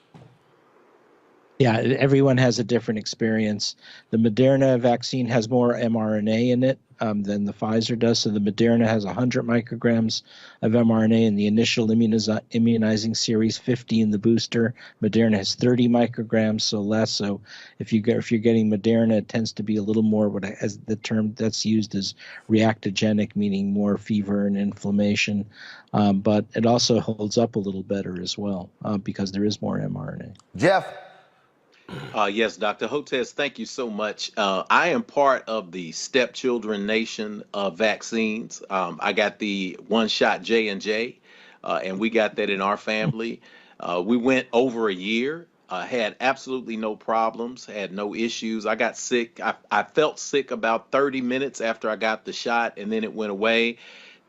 Yeah, everyone has a different experience. The Moderna vaccine has more mRNA in it than the Pfizer does. So the Moderna has 100 micrograms of mRNA in the initial immunizing series, 50 in the booster. Moderna has 30 micrograms, so less. So if you're getting Moderna, it tends to be a little more, as the term that's used is reactogenic, meaning more fever and inflammation. But it also holds up a little better as well because there is more mRNA. Jeff. Yes, Dr. Hotez, thank you so much. I am part of the Stepchildren Nation of vaccines. I got the one-shot J&J. and we got that in our family. We went over a year, had absolutely no problems, had no issues. I got sick. I felt sick about 30 minutes after I got the shot, and then it went away.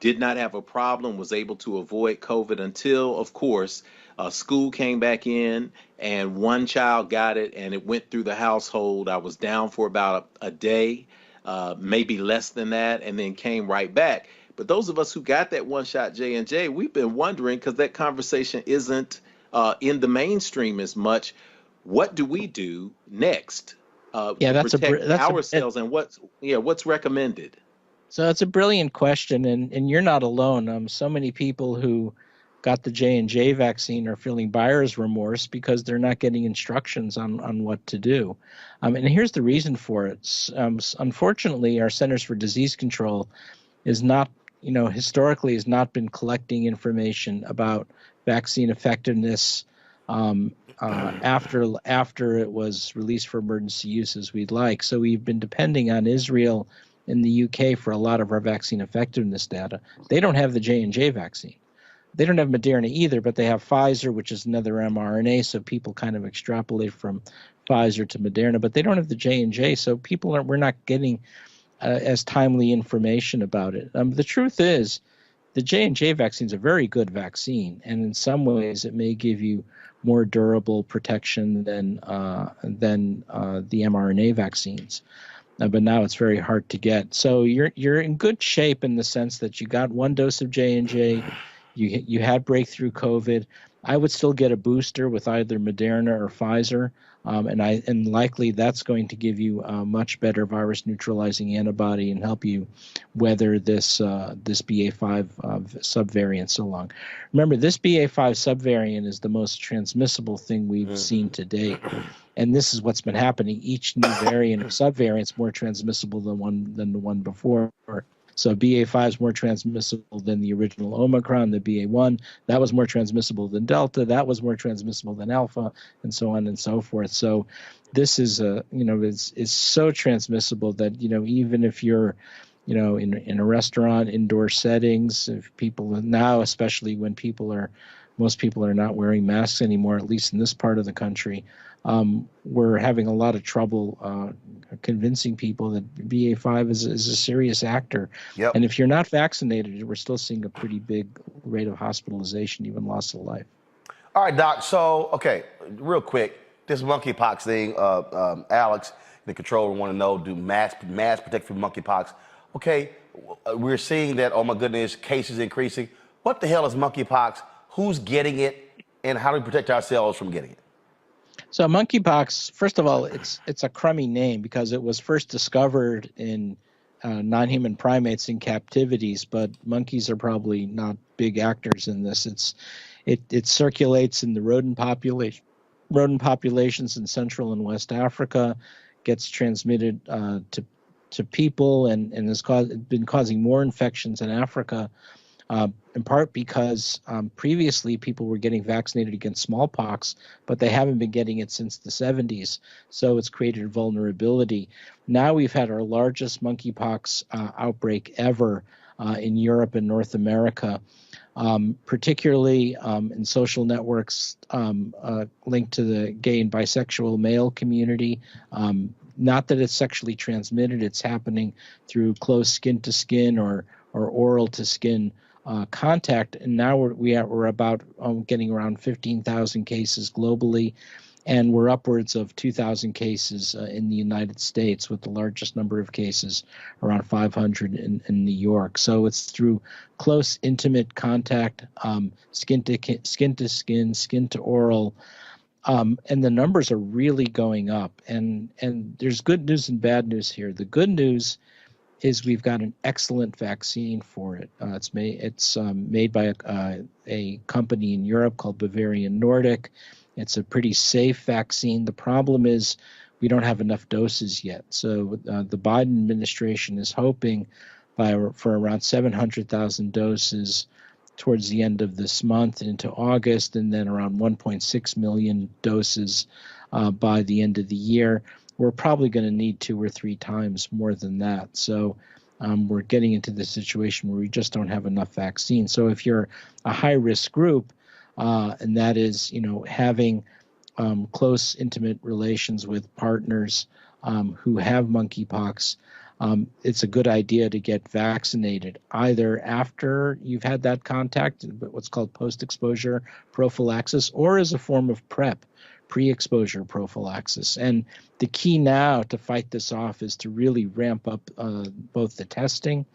Did not have a problem, was able to avoid COVID until, of course, school came back in and one child got it and it went through the household. I was down for about a day, maybe less than that, and then came right back. But those of us who got that one shot J&J, we've been wondering, because that conversation isn't in the mainstream as much, what do we do next to protect ourselves, and what's recommended? So it's a brilliant question, and you're not alone. So many people who got the J&J vaccine are feeling buyer's remorse because they're not getting instructions on what to do. And here's the reason for it. Unfortunately, our Centers for Disease Control is not, historically has not been collecting information about vaccine effectiveness after it was released for emergency use as we'd like. So we've been depending on Israel in the UK for a lot of our vaccine effectiveness data. They don't have the J&J vaccine. They don't have Moderna either, but they have Pfizer, which is another mRNA, so people kind of extrapolate from Pfizer to Moderna, but they don't have the J&J, so we're not getting as timely information about it. The truth is, the J&J vaccine is a very good vaccine, and in some ways it may give you more durable protection than the mRNA vaccines. But now it's very hard to get. So you're in good shape in the sense that you got one dose of J&J, you had breakthrough COVID. I would still get a booster with either Moderna or Pfizer, and likely that's going to give you a much better virus neutralizing antibody and help you weather this BA.5 subvariant so long. Remember, this BA.5 subvariant is the most transmissible thing we've seen to date. And this is what's been happening. Each new variant or subvariant is more transmissible than the one before. So BA.5 is more transmissible than the original Omicron, the BA.1. That was more transmissible than Delta. That was more transmissible than Alpha, and so on and so forth. So this is is so transmissible that even if you're in a restaurant, indoor settings, if people now, especially when most people are not wearing masks anymore, at least in this part of the country, we're having a lot of trouble convincing people that BA.5 is a serious actor. Yep. And if you're not vaccinated, we're still seeing a pretty big rate of hospitalization, even loss of life. All right, Doc. So, okay, real quick, this monkeypox thing, Alex, the controller, want to know, do masks protect from monkeypox? Okay, we're seeing that, oh my goodness, cases increasing. What the hell is monkeypox? Who's getting it? And how do we protect ourselves from getting it? So monkeypox, first of all, it's a crummy name because it was first discovered in non-human primates in captivities, but monkeys are probably not big actors in this. It circulates in the rodent populations in Central and West Africa, gets transmitted to people, and has been causing more infections in Africa. In part because previously people were getting vaccinated against smallpox, but they haven't been getting it since the 70s. So it's created vulnerability. Now we've had our largest monkeypox outbreak ever in Europe and North America, particularly in social networks linked to the gay and bisexual male community. Not that it's sexually transmitted, it's happening through close skin-to-skin or oral-to-skin contact, and now we're about getting around 15,000 cases globally, and we're upwards of 2,000 cases in the United States, with the largest number of cases around 500 in New York. So it's through close, intimate contact, skin to skin, skin to oral, and the numbers are really going up. And there's good news and bad news here. The good news is we've got an excellent vaccine for it. It's made by a company in Europe called Bavarian Nordic. It's a pretty safe vaccine. The problem is we don't have enough doses yet. So the Biden administration is hoping for around 700,000 doses towards the end of this month into August, and then around 1.6 million doses by the end of the year. We're probably going to need 2 or 3 times more than that. So we're getting into the situation where we just don't have enough vaccine. So if you're a high-risk group, and that is, having close, intimate relations with partners who have monkeypox, it's a good idea to get vaccinated either after you've had that contact, what's called post-exposure prophylaxis, or as a form of pre-exposure prophylaxis. And the key now to fight this off is to really ramp up both the testing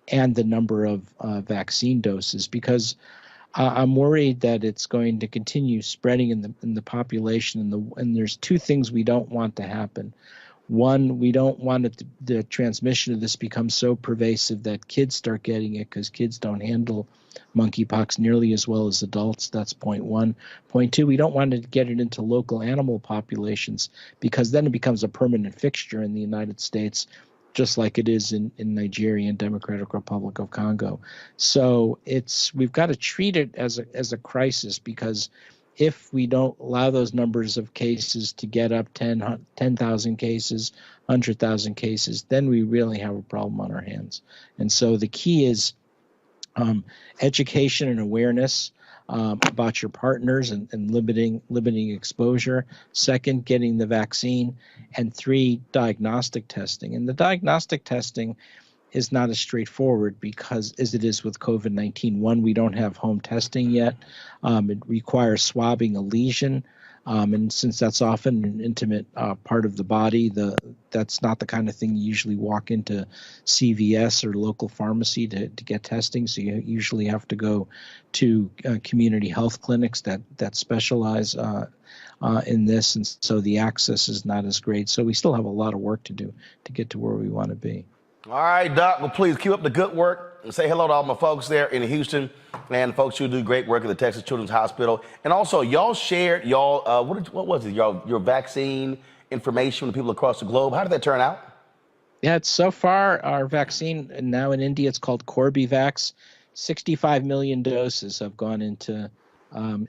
and the number of vaccine doses, because I'm worried that it's going to continue spreading in the population, and there's two things we don't want to happen. One, we don't want the transmission of this become so pervasive that kids start getting it, because kids don't handle monkeypox nearly as well as adults. That's point one. Point two, we don't want to get it into local animal populations, because then it becomes a permanent fixture in the United States, just like it is in Nigeria and Democratic Republic of Congo. So we've got to treat it as a crisis, because if we don't allow those numbers of cases to get up 10,000 cases, 100,000 cases, then we really have a problem on our hands. And so the key is education and awareness about your partners and limiting exposure. Second, getting the vaccine. And three, diagnostic testing. And the diagnostic testing is not as straightforward as it is with COVID-19. One, we don't have home testing yet. It requires swabbing a lesion. And since that's often an intimate part of the body, that's not the kind of thing you usually walk into CVS or local pharmacy to get testing. So you usually have to go to community health clinics that specialize in this. And so the access is not as great. So we still have a lot of work to do to get to where we want to be. All right, Doc, well, please keep up the good work and say hello to all my folks there in Houston and folks who do great work at the Texas Children's Hospital. And also, y'all shared what was it, your vaccine information with people across the globe. How did that turn out? Yeah, so far, our vaccine now in India, it's called Corbevax. 65 million doses have gone into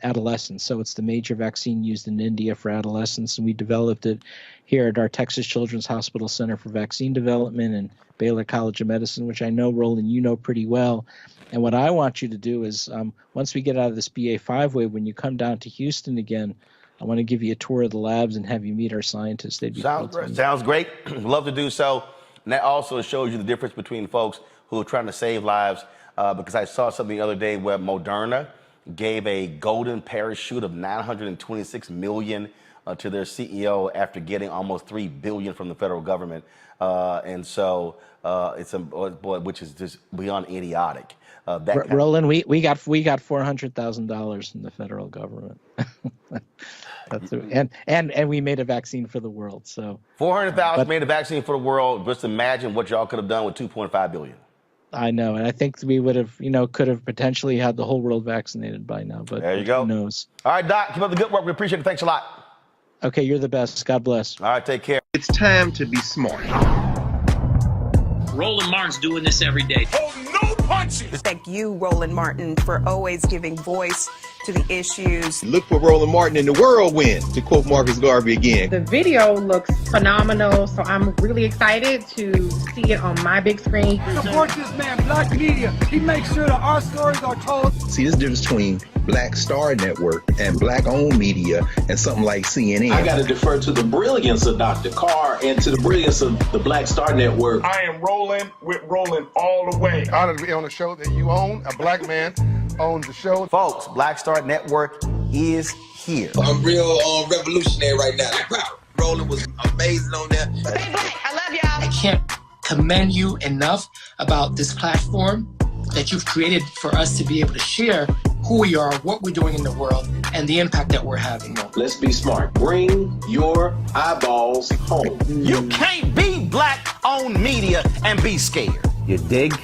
adolescents. So it's the major vaccine used in India for adolescents. And we developed it here at our Texas Children's Hospital Center for Vaccine Development and Baylor College of Medicine, which I know, Roland, you know pretty well. And what I want you to do is once we get out of this BA5 wave, when you come down to Houston again, I want to give you a tour of the labs and have you meet our scientists. They'd be Sounds great. Love to do so. And that also shows you the difference between folks who are trying to save lives, because I saw something the other day where Moderna gave a golden parachute of $926 million to their CEO after getting almost $3 billion from the federal government. And so which is just beyond idiotic. Roland, we got $400,000 from the federal government. And we made a vaccine for the world. So $400,000 made a vaccine for the world. Just imagine what y'all could have done with $2.5 billion. I know, and I think we would have, could have potentially had the whole world vaccinated by now. But there you go. Who knows? All right, Doc, keep up the good work. We appreciate it. Thanks a lot. Okay, you're the best. God bless. All right, take care. It's time to be smart. Roland Martin's doing this every day. Oh, no punches! Thank you, Roland Martin, for always giving voice to the issues. Look for Roland Martin in the whirlwind, to quote Marcus Garvey again. The video looks phenomenal, so I'm really excited to see it on my big screen. Support this man, Black Media. He makes sure that our stories are told. See, there's a difference between Black Star Network and Black-owned media and something like CNN. I got to defer to the brilliance of Dr. Carr and to the brilliance of the Black Star Network. I am rolling with Roland all the way. Honored to be on a show that you own. A black man owns the show. Folks, Black Star Network is here. I'm real revolutionary right now. Roland was amazing on there. Stay black. I love y'all. I can't commend you enough about this platform that you've created for us to be able to share who we are, what we're doing in the world, and the impact that we're having. Let's be smart. Bring your eyeballs home. You can't be Black-owned media and be scared. You dig?